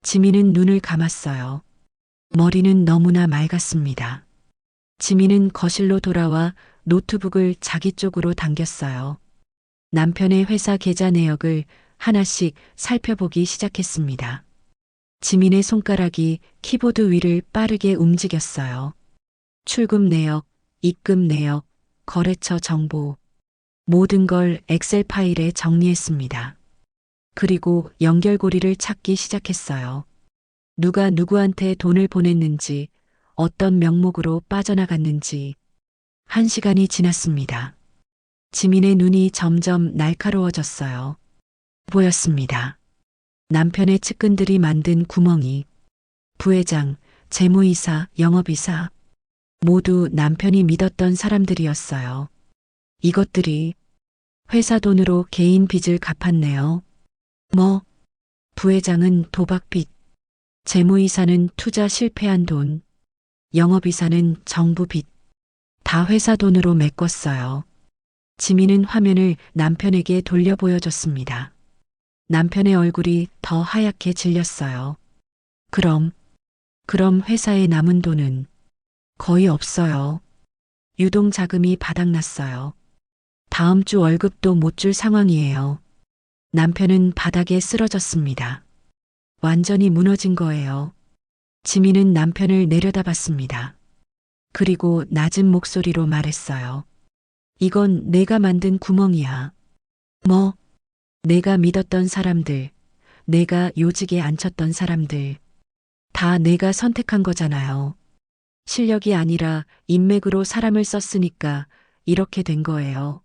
Speaker 1: 지민은 눈을 감았어요. 머리는 너무나 맑았습니다. 지민은 거실로 돌아와 노트북을 자기 쪽으로 당겼어요. 남편의 회사 계좌 내역을 하나씩 살펴보기 시작했습니다. 지민의 손가락이 키보드 위를 빠르게 움직였어요. 출금 내역, 입금 내역, 거래처 정보, 모든 걸 엑셀 파일에 정리했습니다. 그리고 연결고리를 찾기 시작했어요. 누가 누구한테 돈을 보냈는지, 어떤 명목으로 빠져나갔는지. 1시간이 지났습니다. 지민의 눈이 점점 날카로워졌어요. 보였습니다. 남편의 측근들이 만든 구멍이. 부회장, 재무이사, 영업이사. 모두 남편이 믿었던 사람들이었어요. 이것들이 회사 돈으로 개인 빚을 갚았네요. 뭐, 부회장은 도박빚, 재무이사는 투자 실패한 돈, 영업이사는 정부 빚. 다 회사 돈으로 메꿨어요. 지민은 화면을 남편에게 돌려 보여줬습니다. 남편의 얼굴이 더 하얗게 질렸어요. 그럼 회사에 남은 돈은 거의 없어요. 유동 자금이 바닥났어요. 다음 주 월급도 못 줄 상황이에요. 남편은 바닥에 쓰러졌습니다. 완전히 무너진 거예요. 지민은 남편을 내려다봤습니다. 그리고 낮은 목소리로 말했어요. 이건 내가 만든 구멍이야. 뭐, 내가 믿었던 사람들, 내가 요직에 앉혔던 사람들, 다 내가 선택한 거잖아요. 실력이 아니라 인맥으로 사람을 썼으니까 이렇게 된 거예요.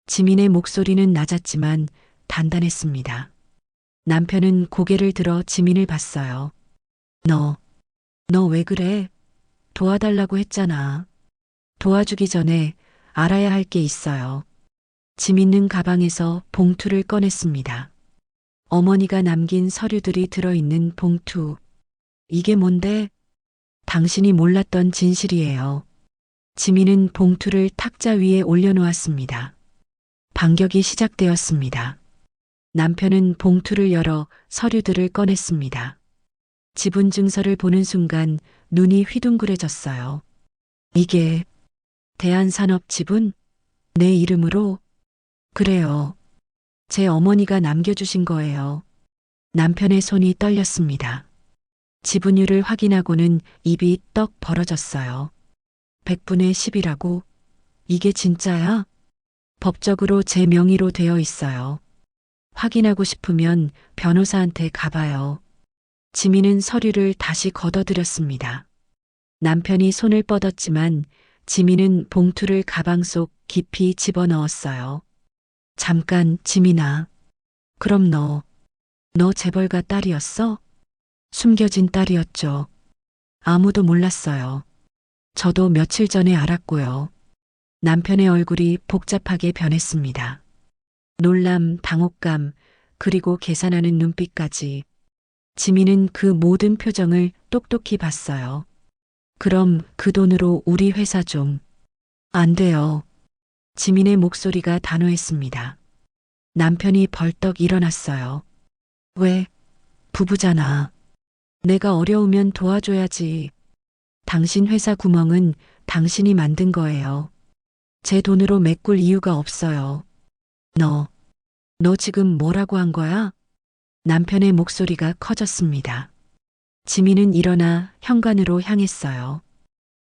Speaker 1: 지민의 목소리는 낮았지만 단단했습니다. 남편은 고개를 들어 지민을 봤어요. 너 왜 그래? 도와달라고 했잖아. 도와주기 전에 알아야 할 게 있어요. 지민은 가방에서 봉투를 꺼냈습니다. 어머니가 남긴 서류들이 들어있는 봉투. 이게 뭔데? 당신이 몰랐던 진실이에요. 지민은 봉투를 탁자 위에 올려놓았습니다. 반격이 시작되었습니다. 남편은 봉투를 열어 서류들을 꺼냈습니다. 지분 증서를 보는 순간 눈이 휘둥그레졌어요. 이게 대한산업지분? 내 이름으로? 그래요. 제 어머니가 남겨주신 거예요. 남편의 손이 떨렸습니다. 지분율을 확인하고는 입이 떡 벌어졌어요. 100분의 10이라고? 이게 진짜야? 법적으로 제 명의로 되어 있어요. 확인하고 싶으면 변호사한테 가봐요. 지민은 서류를 다시 걷어들였습니다. 남편이 손을 뻗었지만 지민은 봉투를 가방 속 깊이 집어넣었어요. 잠깐, 지민아. 그럼 너 재벌가 딸이었어? 숨겨진 딸이었죠. 아무도 몰랐어요. 저도 며칠 전에 알았고요. 남편의 얼굴이 복잡하게 변했습니다. 놀람, 당혹감, 그리고 계산하는 눈빛까지. 지민은 그 모든 표정을 똑똑히 봤어요. 그럼 그 돈으로 우리 회사 좀. 안 돼요. 지민의 목소리가 단호했습니다. 남편이 벌떡 일어났어요. 왜? 부부잖아. 내가 어려우면 도와줘야지. 당신 회사 구멍은 당신이 만든 거예요. 제 돈으로 메꿀 이유가 없어요. 너 지금 뭐라고 한 거야? 남편의 목소리가 커졌습니다. 지민은 일어나 현관으로 향했어요.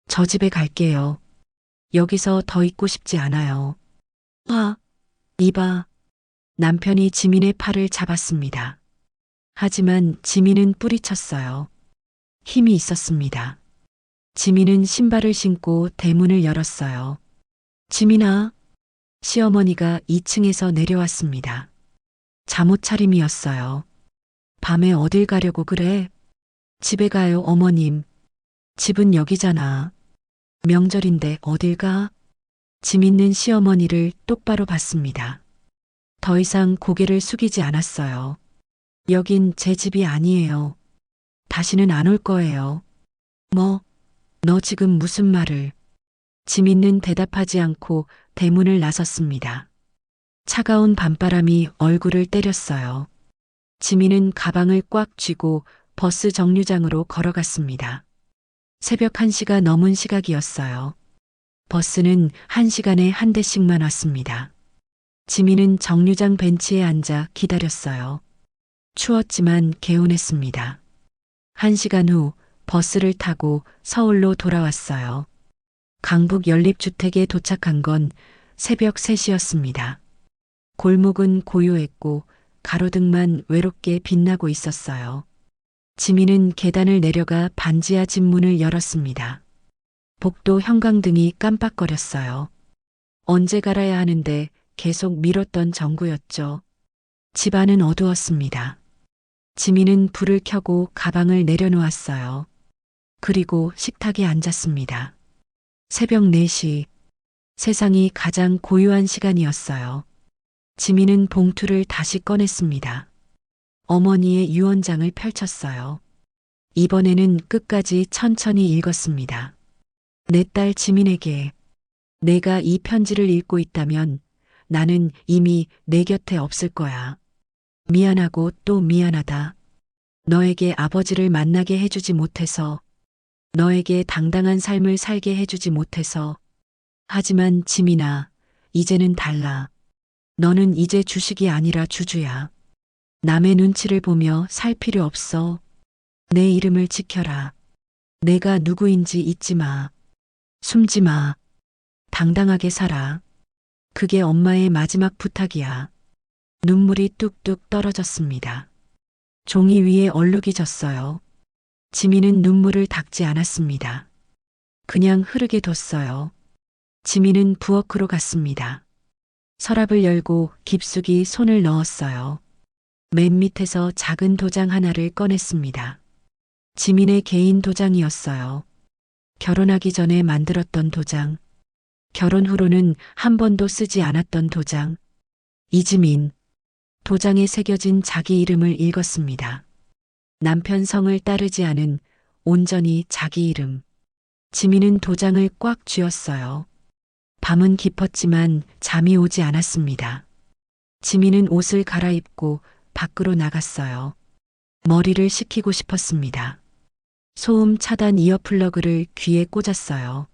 Speaker 1: 저 집에 갈게요. 여기서 더 있고 싶지 않아요. 이봐. 남편이 지민의 팔을 잡았습니다. 하지만 지민은 뿌리쳤어요. 힘이 있었습니다. 지민은 신발을 신고 대문을 열었어요. 지민아. 시어머니가 2층에서 내려왔습니다. 잠옷 차림이었어요. 밤에 어딜 가려고 그래? 집에 가요, 어머님. 집은 여기잖아. 명절인데 어딜 가? 지민은 시어머니를 똑바로 봤습니다. 더 이상 고개를 숙이지 않았어요. 여긴 제 집이 아니에요. 다시는 안 올 거예요. 뭐? 너 지금 무슨 말을? 지민은 대답하지 않고 대문을 나섰습니다. 차가운 밤바람이 얼굴을 때렸어요. 지민은 가방을 꽉 쥐고 버스 정류장으로 걸어갔습니다. 새벽 1시가 넘은 시각이었어요. 버스는 1시간에 한 대씩만 왔습니다. 지민은 정류장 벤치에 앉아 기다렸어요. 추웠지만 개운했습니다. 1시간 후 버스를 타고 서울로 돌아왔어요. 강북 연립주택에 도착한 건 새벽 3시였습니다. 골목은 고요했고 가로등만 외롭게 빛나고 있었어요. 지민은 계단을 내려가 반지하 집 문을 열었습니다. 복도 형광등이 깜빡거렸어요. 언제 갈아야 하는데 계속 미뤘던 전구였죠. 집 안은 어두웠습니다. 지민은 불을 켜고 가방을 내려놓았어요. 그리고 식탁에 앉았습니다. 새벽 4시, 세상이 가장 고요한 시간이었어요. 지민은 봉투를 다시 꺼냈습니다. 어머니의 유언장을 펼쳤어요. 이번에는 끝까지 천천히 읽었습니다. 내 딸 지민에게 내가 이 편지를 읽고 있다면 나는 이미 내 곁에 없을 거야. 미안하고 또 미안하다. 너에게 아버지를 만나게 해주지 못해서, 너에게 당당한 삶을 살게 해주지 못해서. 하지만 지민아, 이제는 달라. 너는 이제 주식이 아니라 주주야. 남의 눈치를 보며 살 필요 없어. 내 이름을 지켜라. 내가 누구인지 잊지 마. 숨지 마. 당당하게 살아. 그게 엄마의 마지막 부탁이야. 눈물이 뚝뚝 떨어졌습니다. 종이 위에 얼룩이 졌어요. 지민은 눈물을 닦지 않았습니다. 그냥 흐르게 뒀어요. 지민은 부엌으로 갔습니다. 서랍을 열고 깊숙이 손을 넣었어요. 맨 밑에서 작은 도장 하나를 꺼냈습니다. 지민의 개인 도장이었어요. 결혼하기 전에 만들었던 도장. 결혼 후로는 한 번도 쓰지 않았던 도장. 이지민. 도장에 새겨진 자기 이름을 읽었습니다. 남편 성을 따르지 않은 온전히 자기 이름. 지민은 도장을 꽉 쥐었어요. 밤은 깊었지만 잠이 오지 않았습니다. 지민은 옷을 갈아입고 밖으로 나갔어요. 머리를 식히고 싶었습니다. 소음 차단 이어플러그를 귀에 꽂았어요.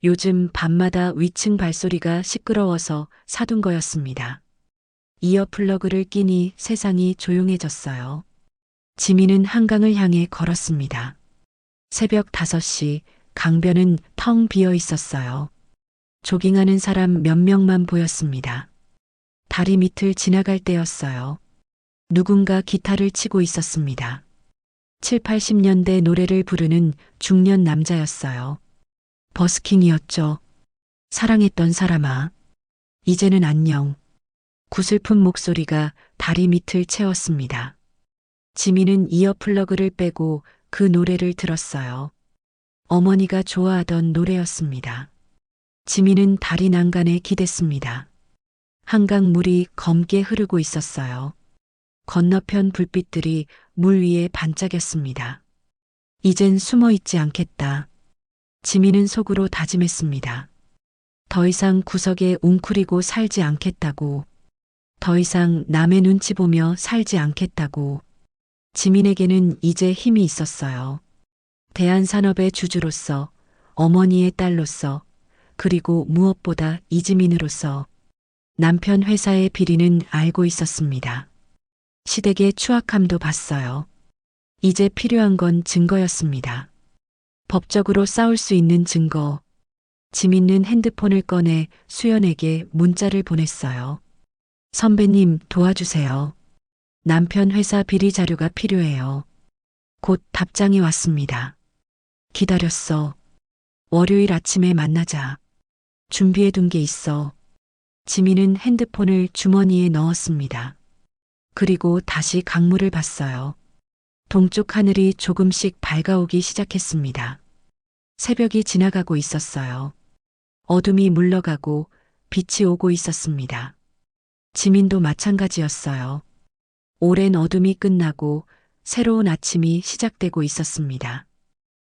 Speaker 1: 요즘 밤마다 위층 발소리가 시끄러워서 사둔 거였습니다. 이어플러그를 끼니 세상이 조용해졌어요. 지민은 한강을 향해 걸었습니다. 새벽 5시 강변은 텅 비어 있었어요. 조깅하는 사람 몇 명만 보였습니다. 다리 밑을 지나갈 때였어요. 누군가 기타를 치고 있었습니다. 7, 80년대 노래를 부르는 중년 남자였어요. 버스킹이었죠. 사랑했던 사람아. 이제는 안녕. 구슬픈 목소리가 다리 밑을 채웠습니다. 지민은 이어플러그를 빼고 그 노래를 들었어요. 어머니가 좋아하던 노래였습니다. 지민은 다리 난간에 기댔습니다. 한강 물이 검게 흐르고 있었어요. 건너편 불빛들이 물 위에 반짝였습니다. 이젠 숨어 있지 않겠다. 지민은 속으로 다짐했습니다. 더 이상 구석에 웅크리고 살지 않겠다고. 더 이상 남의 눈치 보며 살지 않겠다고. 지민에게는 이제 힘이 있었어요. 대한산업의 주주로서, 어머니의 딸로서, 그리고 무엇보다 이지민으로서. 남편 회사의 비리는 알고 있었습니다. 시댁의 추악함도 봤어요. 이제 필요한 건 증거였습니다. 법적으로 싸울 수 있는 증거. 지민은 핸드폰을 꺼내 수연에게 문자를 보냈어요. 선배님 도와주세요. 남편 회사 비리 자료가 필요해요. 곧 답장이 왔습니다. 기다렸어. 월요일 아침에 만나자. 준비해둔 게 있어. 지민은 핸드폰을 주머니에 넣었습니다. 그리고 다시 강물을 봤어요. 동쪽 하늘이 조금씩 밝아오기 시작했습니다. 새벽이 지나가고 있었어요. 어둠이 물러가고 빛이 오고 있었습니다. 지민도 마찬가지였어요. 오랜 어둠이 끝나고 새로운 아침이 시작되고 있었습니다.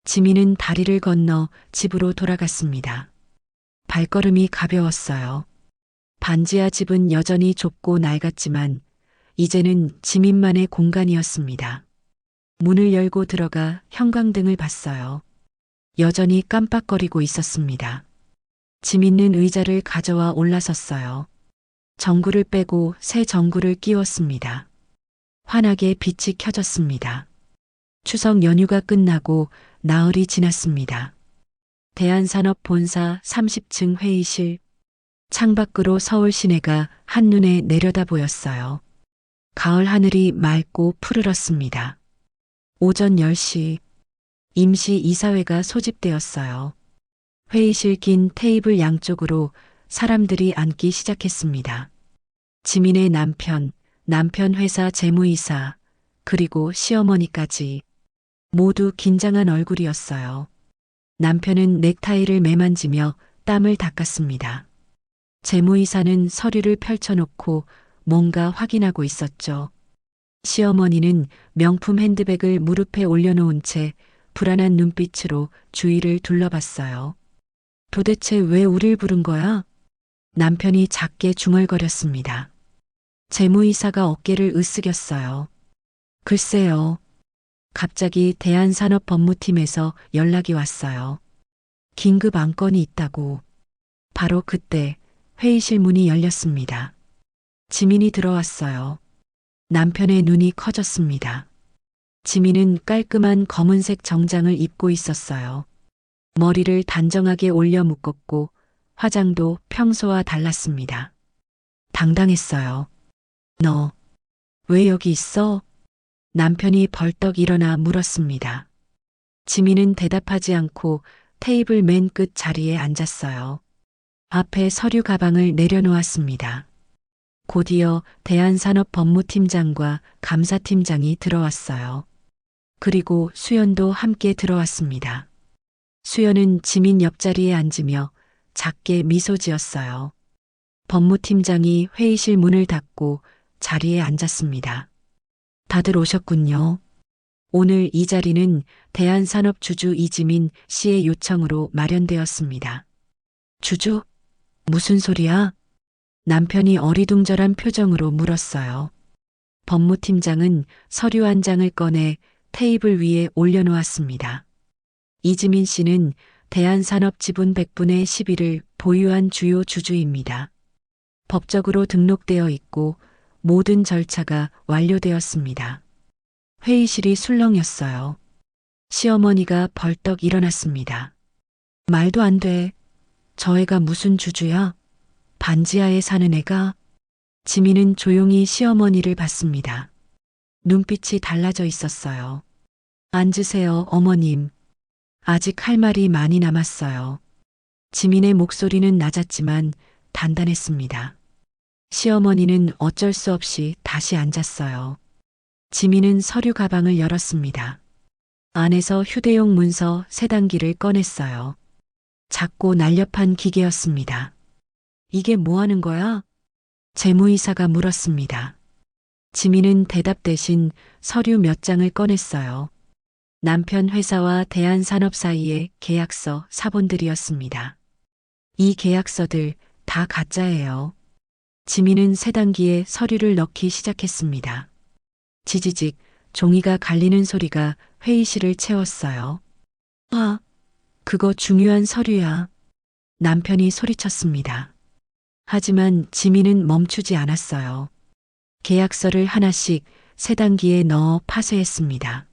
Speaker 1: 지민은 다리를 건너 집으로 돌아갔습니다. 발걸음이 가벼웠어요. 반지하 집은 여전히 좁고 낡았지만 이제는 지민만의 공간이었습니다. 문을 열고 들어가 형광등을 봤어요. 여전히 깜빡거리고 있었습니다. 지민은 의자를 가져와 올라섰어요. 전구를 빼고 새 전구를 끼웠습니다. 환하게 빛이 켜졌습니다. 추석 연휴가 끝나고 나흘이 지났습니다. 대한산업본사 30층 회의실. 창밖으로 서울 시내가 한눈에 내려다 보였어요. 가을 하늘이 맑고 푸르렀습니다. 오전 10시 임시 이사회가 소집되었어요. 회의실 긴 테이블 양쪽으로 사람들이 앉기 시작했습니다. 지민의 남편, 남편 회사 재무이사, 그리고 시어머니까지 모두 긴장한 얼굴이었어요. 남편은 넥타이를 매만지며 땀을 닦았습니다. 재무이사는 서류를 펼쳐놓고 뭔가 확인하고 있었죠. 시어머니는 명품 핸드백을 무릎에 올려놓은 채 불안한 눈빛으로 주위를 둘러봤어요. 도대체 왜 우릴 부른 거야? 남편이 작게 중얼거렸습니다. 재무이사가 어깨를 으쓱였어요. 글쎄요. 갑자기 대한산업법무팀에서 연락이 왔어요. 긴급 안건이 있다고. 바로 그때 회의실 문이 열렸습니다. 지민이 들어왔어요. 남편의 눈이 커졌습니다. 지민은 깔끔한 검은색 정장을 입고 있었어요. 머리를 단정하게 올려 묶었고 화장도 평소와 달랐습니다. 당당했어요. 너, 왜 여기 있어? 남편이 벌떡 일어나 물었습니다. 지민은 대답하지 않고 테이블 맨 끝 자리에 앉았어요. 앞에 서류 가방을 내려놓았습니다. 곧이어 대한산업법무팀장과 감사팀장이 들어왔어요. 그리고 수연도 함께 들어왔습니다. 수연은 지민 옆자리에 앉으며 작게 미소 지었어요. 법무팀장이 회의실 문을 닫고 자리에 앉았습니다. 다들 오셨군요. 오늘 이 자리는 대한산업주주 이지민 씨의 요청으로 마련되었습니다. 주주? 무슨 소리야? 남편이 어리둥절한 표정으로 물었어요. 법무팀장은 서류 한 장을 꺼내 테이블 위에 올려놓았습니다. 이지민 씨는 대한산업 지분 100분의 11을 보유한 주요 주주입니다. 법적으로 등록되어 있고 모든 절차가 완료되었습니다. 회의실이 술렁였어요. 시어머니가 벌떡 일어났습니다. 말도 안 돼. 저 애가 무슨 주주야? 반지하에 사는 애가? 지민은 조용히 시어머니를 봤습니다. 눈빛이 달라져 있었어요. 앉으세요, 어머님. 아직 할 말이 많이 남았어요. 지민의 목소리는 낮았지만 단단했습니다. 시어머니는 어쩔 수 없이 다시 앉았어요. 지민은 서류 가방을 열었습니다. 안에서 휴대용 문서 세 단기를 꺼냈어요. 작고 날렵한 기계였습니다. 이게 뭐 하는 거야? 재무이사가 물었습니다. 지민은 대답 대신 서류 몇 장을 꺼냈어요. 남편 회사와 대한산업 사이의 계약서 사본들이었습니다. 이 계약서들 다 가짜예요. 지민은 세 단기에 서류를 넣기 시작했습니다. 지지직 종이가 갈리는 소리가 회의실을 채웠어요. 아, 그거 중요한 서류야. 남편이 소리쳤습니다. 하지만 지민은 멈추지 않았어요. 계약서를 하나씩 세 단기에 넣어 파쇄했습니다.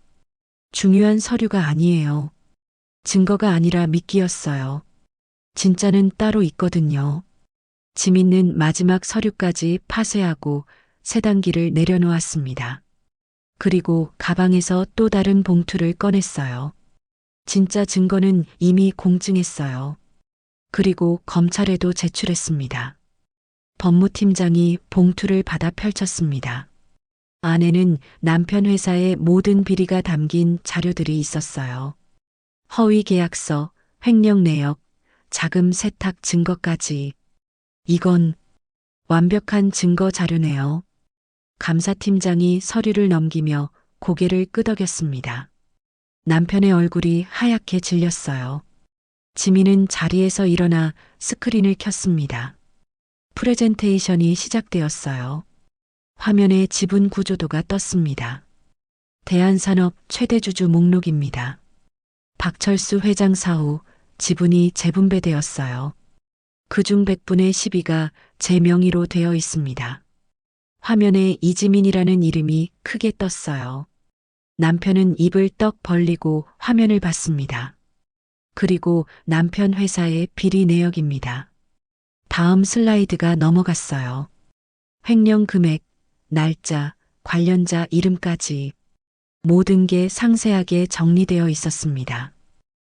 Speaker 1: 중요한 서류가 아니에요. 증거가 아니라 미끼였어요. 진짜는 따로 있거든요. 지민은 마지막 서류까지 파쇄하고 세 단기를 내려놓았습니다. 그리고 가방에서 또 다른 봉투를 꺼냈어요. 진짜 증거는 이미 공증했어요. 그리고 검찰에도 제출했습니다. 법무팀장이 봉투를 받아 펼쳤습니다. 안에는 남편 회사의 모든 비리가 담긴 자료들이 있었어요. 허위 계약서, 횡령 내역, 자금 세탁 증거까지. 이건 완벽한 증거 자료네요. 감사팀장이 서류를 넘기며 고개를 끄덕였습니다. 남편의 얼굴이 하얗게 질렸어요. 지민은 자리에서 일어나 스크린을 켰습니다. 프레젠테이션이 시작되었어요. 화면에 지분 구조도가 떴습니다. 대한산업 최대주주 목록입니다. 박철수 회장 사후 지분이 재분배되었어요. 그중 100분의 12가 제 명의로 되어 있습니다. 화면에 이지민이라는 이름이 크게 떴어요. 남편은 입을 떡 벌리고 화면을 봤습니다. 그리고 남편 회사의 비리 내역입니다. 다음 슬라이드가 넘어갔어요. 횡령 금액, 날짜, 관련자 이름까지 모든 게 상세하게 정리되어 있었습니다.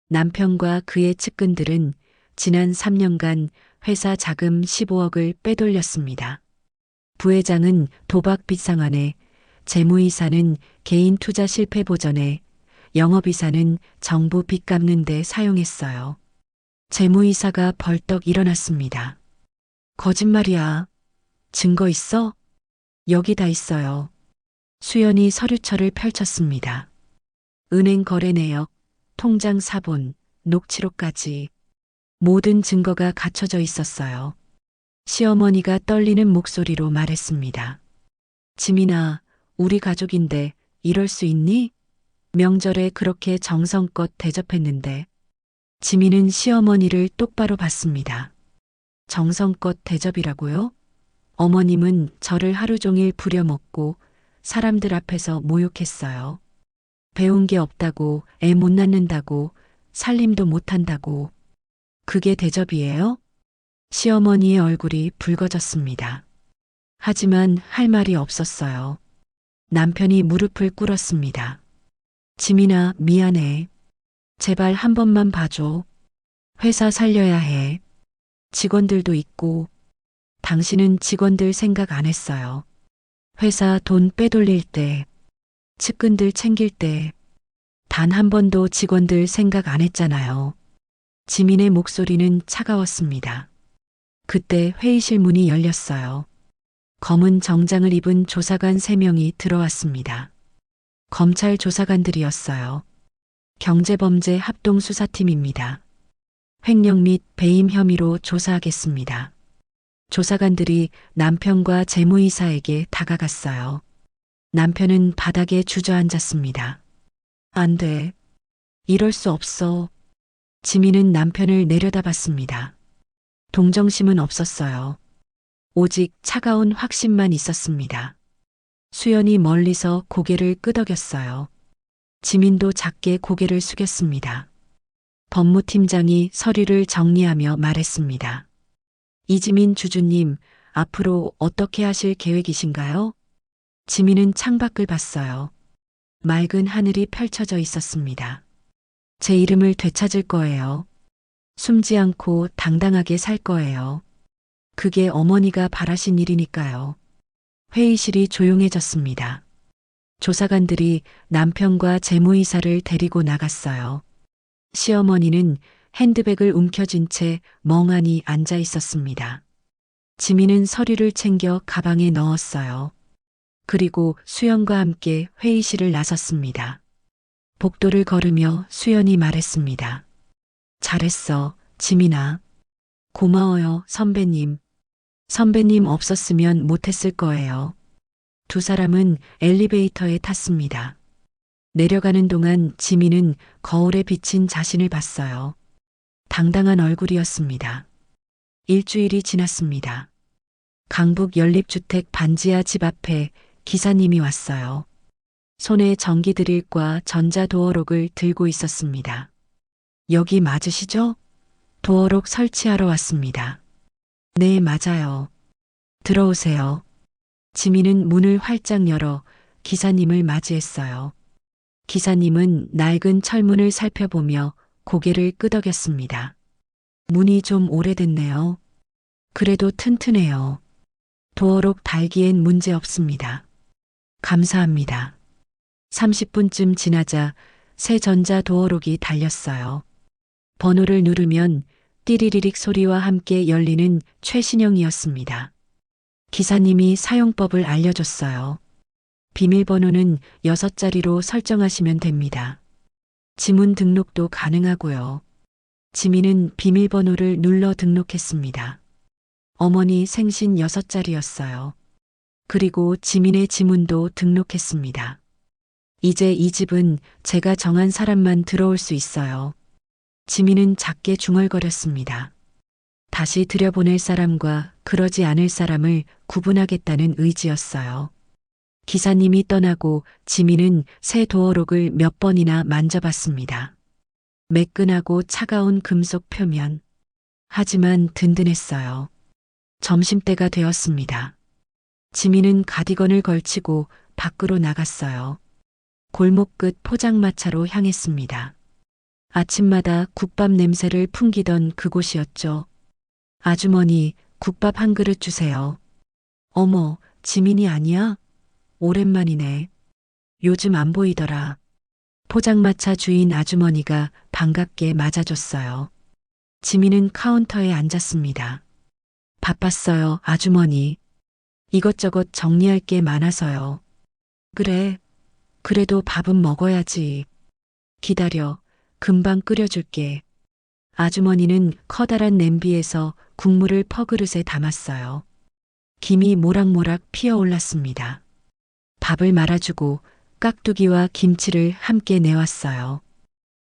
Speaker 1: 남편과 그의 측근들은 지난 3년간 회사 자금 15억을 빼돌렸습니다. 부회장은 도박 빚상환에, 재무이사는 개인 투자 실패 보전에, 영업이사는 정부 빚 갚는 데 사용했어요. 재무이사가 벌떡 일어났습니다. 거짓말이야. 증거 있어? 여기 다 있어요. 수연이 서류철을 펼쳤습니다. 은행 거래 내역, 통장 사본, 녹취록까지 모든 증거가 갖춰져 있었어요. 시어머니가 떨리는 목소리로 말했습니다. 지민아, 우리 가족인데 이럴 수 있니? 명절에 그렇게 정성껏 대접했는데. 지민은 시어머니를 똑바로 봤습니다. 정성껏 대접이라고요? 어머님은 저를 하루 종일 부려먹고 사람들 앞에서 모욕했어요. 배운 게 없다고, 애 못 낳는다고, 살림도 못한다고. 그게 대접이에요? 시어머니의 얼굴이 붉어졌습니다. 하지만 할 말이 없었어요. 남편이 무릎을 꿇었습니다. 지민아, 미안해. 제발 한 번만 봐줘. 회사 살려야 해. 직원들도 있고. 당신은 직원들 생각 안 했어요. 회사 돈 빼돌릴 때, 측근들 챙길 때, 단 한 번도 직원들 생각 안 했잖아요. 지민의 목소리는 차가웠습니다. 그때 회의실 문이 열렸어요. 검은 정장을 입은 조사관 3명이 들어왔습니다. 검찰 조사관들이었어요. 경제범죄 합동수사팀입니다. 횡령 및 배임 혐의로 조사하겠습니다. 조사관들이 남편과 재무이사에게 다가갔어요. 남편은 바닥에 주저앉았습니다. 안 돼. 이럴 수 없어. 지민은 남편을 내려다봤습니다. 동정심은 없었어요. 오직 차가운 확신만 있었습니다. 수연이 멀리서 고개를 끄덕였어요. 지민도 작게 고개를 숙였습니다. 법무팀장이 서류를 정리하며 말했습니다. 이지민 주주님, 앞으로 어떻게 하실 계획이신가요? 지민은 창밖을 봤어요. 맑은 하늘이 펼쳐져 있었습니다. 제 이름을 되찾을 거예요. 숨지 않고 당당하게 살 거예요. 그게 어머니가 바라신 일이니까요. 회의실이 조용해졌습니다. 조사관들이 남편과 재무이사를 데리고 나갔어요. 시어머니는 핸드백을 움켜쥔 채 멍하니 앉아 있었습니다. 지민은 서류를 챙겨 가방에 넣었어요. 그리고 수연과 함께 회의실을 나섰습니다. 복도를 걸으며 수연이 말했습니다. 잘했어, 지민아. 고마워요, 선배님. 선배님 없었으면 못했을 거예요. 두 사람은 엘리베이터에 탔습니다. 내려가는 동안 지민은 거울에 비친 자신을 봤어요. 당당한 얼굴이었습니다. 일주일이 지났습니다. 강북 연립주택 반지하 집 앞에 기사님이 왔어요. 손에 전기 드릴과 전자도어록을 들고 있었습니다. 여기 맞으시죠? 도어록 설치하러 왔습니다. 네, 맞아요. 들어오세요. 지민은 문을 활짝 열어 기사님을 맞이했어요. 기사님은 낡은 철문을 살펴보며 고개를 끄덕였습니다. 문이 좀 오래됐네요. 그래도 튼튼해요. 도어록 달기엔 문제 없습니다. 감사합니다. 30분쯤 지나자 새 전자 도어록이 달렸어요. 번호를 누르면 띠리리릭 소리와 함께 열리는 최신형이었습니다. 기사님이 사용법을 알려줬어요. 비밀번호는 6자리로 설정하시면 됩니다. 지문 등록도 가능하고요. 지민은 비밀번호를 눌러 등록했습니다. 어머니 생신 6자리였어요. 그리고 지민의 지문도 등록했습니다. 이제 이 집은 제가 정한 사람만 들어올 수 있어요. 지민은 작게 중얼거렸습니다. 다시 들여보낼 사람과 그러지 않을 사람을 구분하겠다는 의지였어요. 기사님이 떠나고 지민은 새 도어록을 몇 번이나 만져봤습니다. 매끈하고 차가운 금속 표면. 하지만 든든했어요. 점심때가 되었습니다. 지민은 가디건을 걸치고 밖으로 나갔어요. 골목 끝 포장마차로 향했습니다. 아침마다 국밥 냄새를 풍기던 그곳이었죠. 아주머니, 국밥 한 그릇 주세요. 어머, 지민이 아니야? 오랜만이네. 요즘 안 보이더라. 포장마차 주인 아주머니가 반갑게 맞아줬어요. 지민은 카운터에 앉았습니다. 바빴어요, 아주머니. 이것저것 정리할 게 많아서요. 그래, 그래도 밥은 먹어야지. 기다려, 금방 끓여줄게. 아주머니는 커다란 냄비에서 국물을 퍼그릇에 담았어요. 김이 모락모락 피어올랐습니다. 밥을 말아주고 깍두기와 김치를 함께 내왔어요.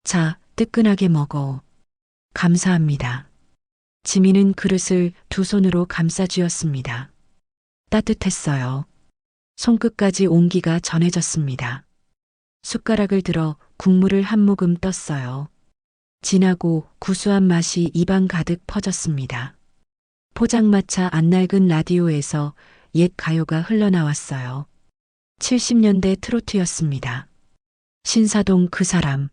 Speaker 1: 자, 뜨끈하게 먹어. 감사합니다. 지민은 그릇을 두 손으로 감싸 쥐었습니다. 따뜻했어요. 손끝까지 온기가 전해졌습니다. 숟가락을 들어 국물을 한 모금 떴어요. 진하고 구수한 맛이 입안 가득 퍼졌습니다. 포장마차 안 낡은 라디오에서 옛 가요가 흘러나왔어요. 70년대 트로트였습니다. 신사동 그 사람.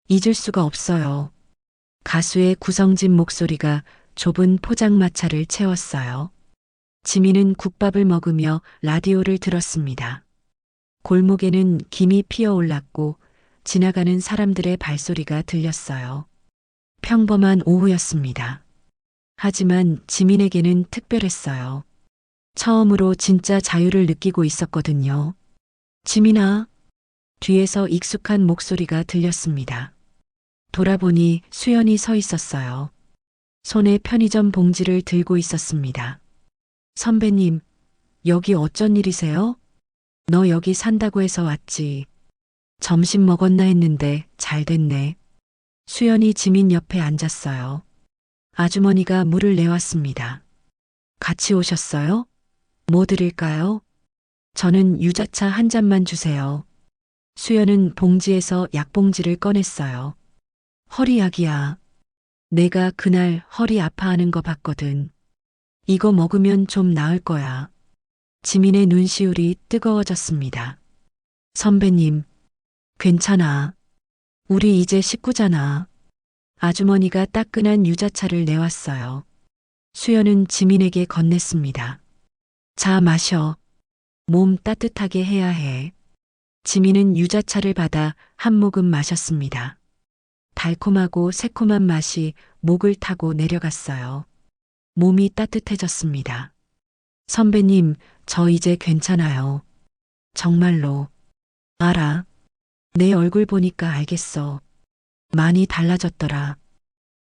Speaker 1: 잊을 수가 없어요. 가수의 구성진 목소리가 좁은 포장마차를 채웠어요. 지민은 국밥을 먹으며 라디오를 들었습니다. 골목에는 김이 피어올랐고 지나가는 사람들의 발소리가 들렸어요. 평범한 오후였습니다. 하지만 지민에게는 특별했어요. 처음으로 진짜 자유를 느끼고 있었거든요. 지민아, 뒤에서 익숙한 목소리가 들렸습니다. 돌아보니 수연이 서 있었어요. 손에 편의점 봉지를 들고 있었습니다. 선배님, 여기 어쩐 일이세요? 너 여기 산다고 해서 왔지. 점심 먹었나 했는데 잘 됐네. 수연이 지민 옆에 앉았어요. 아주머니가 물을 내왔습니다. 같이 오셨어요? 뭐 드릴까요? 저는 유자차 한 잔만 주세요. 수연은 봉지에서 약봉지를 꺼냈어요. 허리약이야. 내가 그날 허리 아파하는 거 봤거든. 이거 먹으면 좀 나을 거야. 지민의 눈시울이 뜨거워졌습니다. 선배님, 괜찮아. 우리 이제 식구잖아. 아주머니가 따끈한 유자차를 내왔어요. 수연은 지민에게 건넸습니다. 자, 마셔. 몸 따뜻하게 해야 해. 지민은 유자차를 받아 한 모금 마셨습니다. 달콤하고 새콤한 맛이 목을 타고 내려갔어요. 몸이 따뜻해졌습니다. 선배님, 저 이제 괜찮아요. 정말로. 알아. 내 얼굴 보니까 알겠어. 많이 달라졌더라.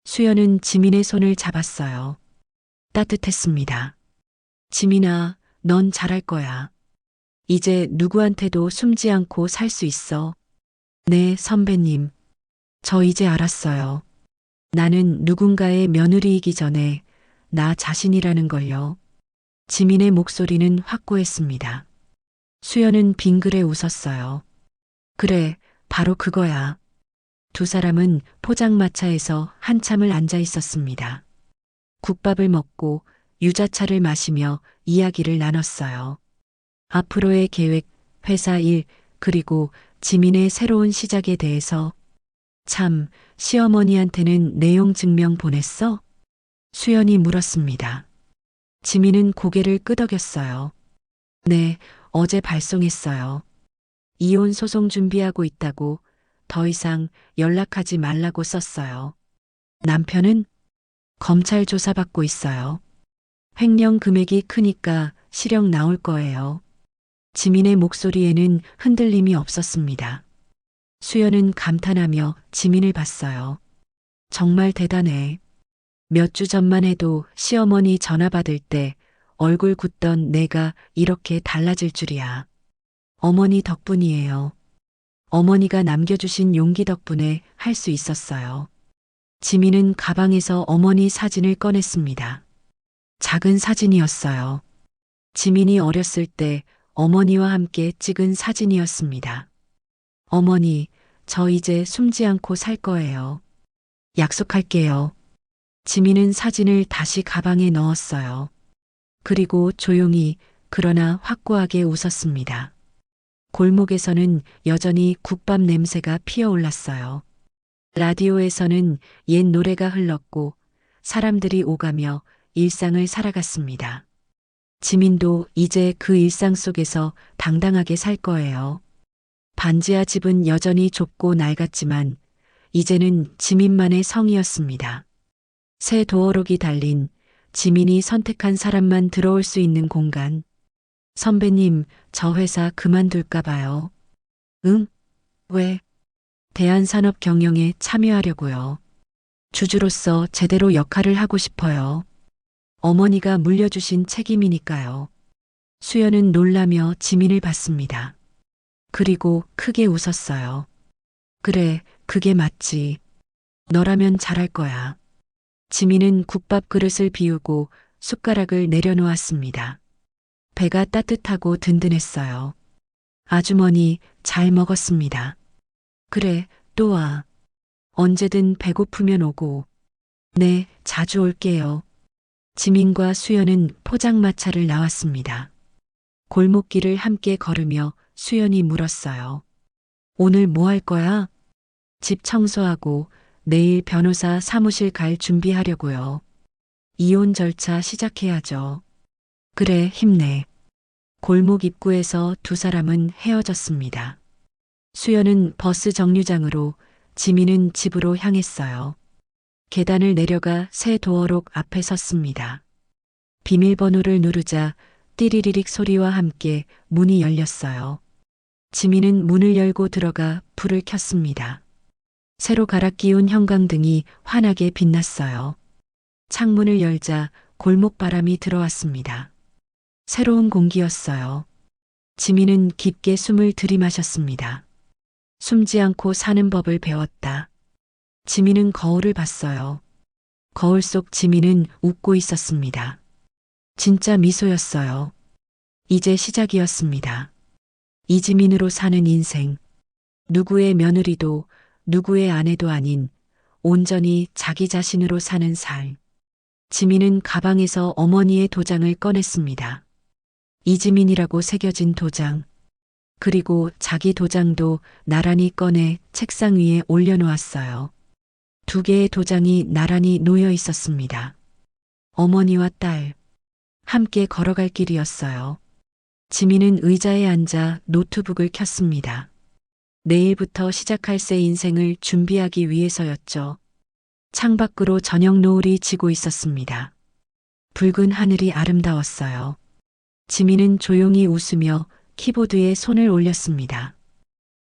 Speaker 1: 수연은 지민의 손을 잡았어요. 따뜻했습니다. 지민아, 넌 잘할 거야. 이제 누구한테도 숨지 않고 살 수 있어. 네, 선배님. 저 이제 알았어요. 나는 누군가의 며느리이기 전에 나 자신이라는 걸요. 지민의 목소리는 확고했습니다. 수연은 빙그레 웃었어요. 그래, 바로 그거야. 두 사람은 포장마차에서 한참을 앉아 있었습니다. 국밥을 먹고 유자차를 마시며 이야기를 나눴어요. 앞으로의 계획, 회사 일, 그리고 지민의 새로운 시작에 대해서. 참, 시어머니한테는 내용 증명 보냈어? 수연이 물었습니다. 지민은 고개를 끄덕였어요. 네, 어제 발송했어요. 이혼 소송 준비하고 있다고 더 이상 연락하지 말라고 썼어요. 남편은 검찰 조사받고 있어요. 횡령 금액이 크니까 실형 나올 거예요. 지민의 목소리에는 흔들림이 없었습니다. 수연은 감탄하며 지민을 봤어요. 정말 대단해. 몇 주 전만 해도 시어머니 전화 받을 때 얼굴 굳던 내가 이렇게 달라질 줄이야. 어머니 덕분이에요. 어머니가 남겨주신 용기 덕분에 할 수 있었어요. 지민은 가방에서 어머니 사진을 꺼냈습니다. 작은 사진이었어요. 지민이 어렸을 때 어머니와 함께 찍은 사진이었습니다. 어머니, 저 이제 숨지 않고 살 거예요. 약속할게요. 지민은 사진을 다시 가방에 넣었어요. 그리고 조용히 그러나 확고하게 웃었습니다. 골목에서는 여전히 국밥 냄새가 피어올랐어요. 라디오에서는 옛 노래가 흘렀고 사람들이 오가며 일상을 살아갔습니다. 지민도 이제 그 일상 속에서 당당하게 살 거예요. 반지하 집은 여전히 좁고 낡았지만 이제는 지민만의 성이었습니다. 새 도어록이 달린 지민이 선택한 사람만 들어올 수 있는 공간. 선배님, 저 회사 그만둘까 봐요. 응? 왜? 대한산업경영에 참여하려고요. 주주로서 제대로 역할을 하고 싶어요. 어머니가 물려주신 책임이니까요. 수연은 놀라며 지민을 봤습니다. 그리고 크게 웃었어요. 그래, 그게 맞지. 너라면 잘할 거야. 지민은 국밥 그릇을 비우고 숟가락을 내려놓았습니다. 배가 따뜻하고 든든했어요. 아주머니, 잘 먹었습니다. 그래, 또 와. 언제든 배고프면 오고. 네, 자주 올게요. 지민과 수연은 포장마차를 나왔습니다. 골목길을 함께 걸으며 수연이 물었어요. 오늘 뭐 할 거야? 집 청소하고 내일 변호사 사무실 갈 준비하려고요. 이혼 절차 시작해야죠. 그래, 힘내. 골목 입구에서 두 사람은 헤어졌습니다. 수연은 버스 정류장으로, 지민은 집으로 향했어요. 계단을 내려가 새 도어록 앞에 섰습니다. 비밀번호를 누르자 띠리리릭 소리와 함께 문이 열렸어요. 지민은 문을 열고 들어가 불을 켰습니다. 새로 갈아 끼운 형광등이 환하게 빛났어요. 창문을 열자 골목바람이 들어왔습니다. 새로운 공기였어요. 지민은 깊게 숨을 들이마셨습니다. 숨지 않고 사는 법을 배웠다. 지민은 거울을 봤어요. 거울 속 지민은 웃고 있었습니다. 진짜 미소였어요. 이제 시작이었습니다. 이지민으로 사는 인생. 누구의 며느리도 누구의 아내도 아닌 온전히 자기 자신으로 사는 삶. 지민은 가방에서 어머니의 도장을 꺼냈습니다. 이지민이라고 새겨진 도장. 그리고 자기 도장도 나란히 꺼내 책상 위에 올려놓았어요. 두 개의 도장이 나란히 놓여 있었습니다. 어머니와 딸. 함께 걸어갈 길이었어요. 지민은 의자에 앉아 노트북을 켰습니다. 내일부터 시작할 새 인생을 준비하기 위해서였죠. 창밖으로 저녁 노을이 지고 있었습니다. 붉은 하늘이 아름다웠어요. 지민은 조용히 웃으며 키보드에 손을 올렸습니다.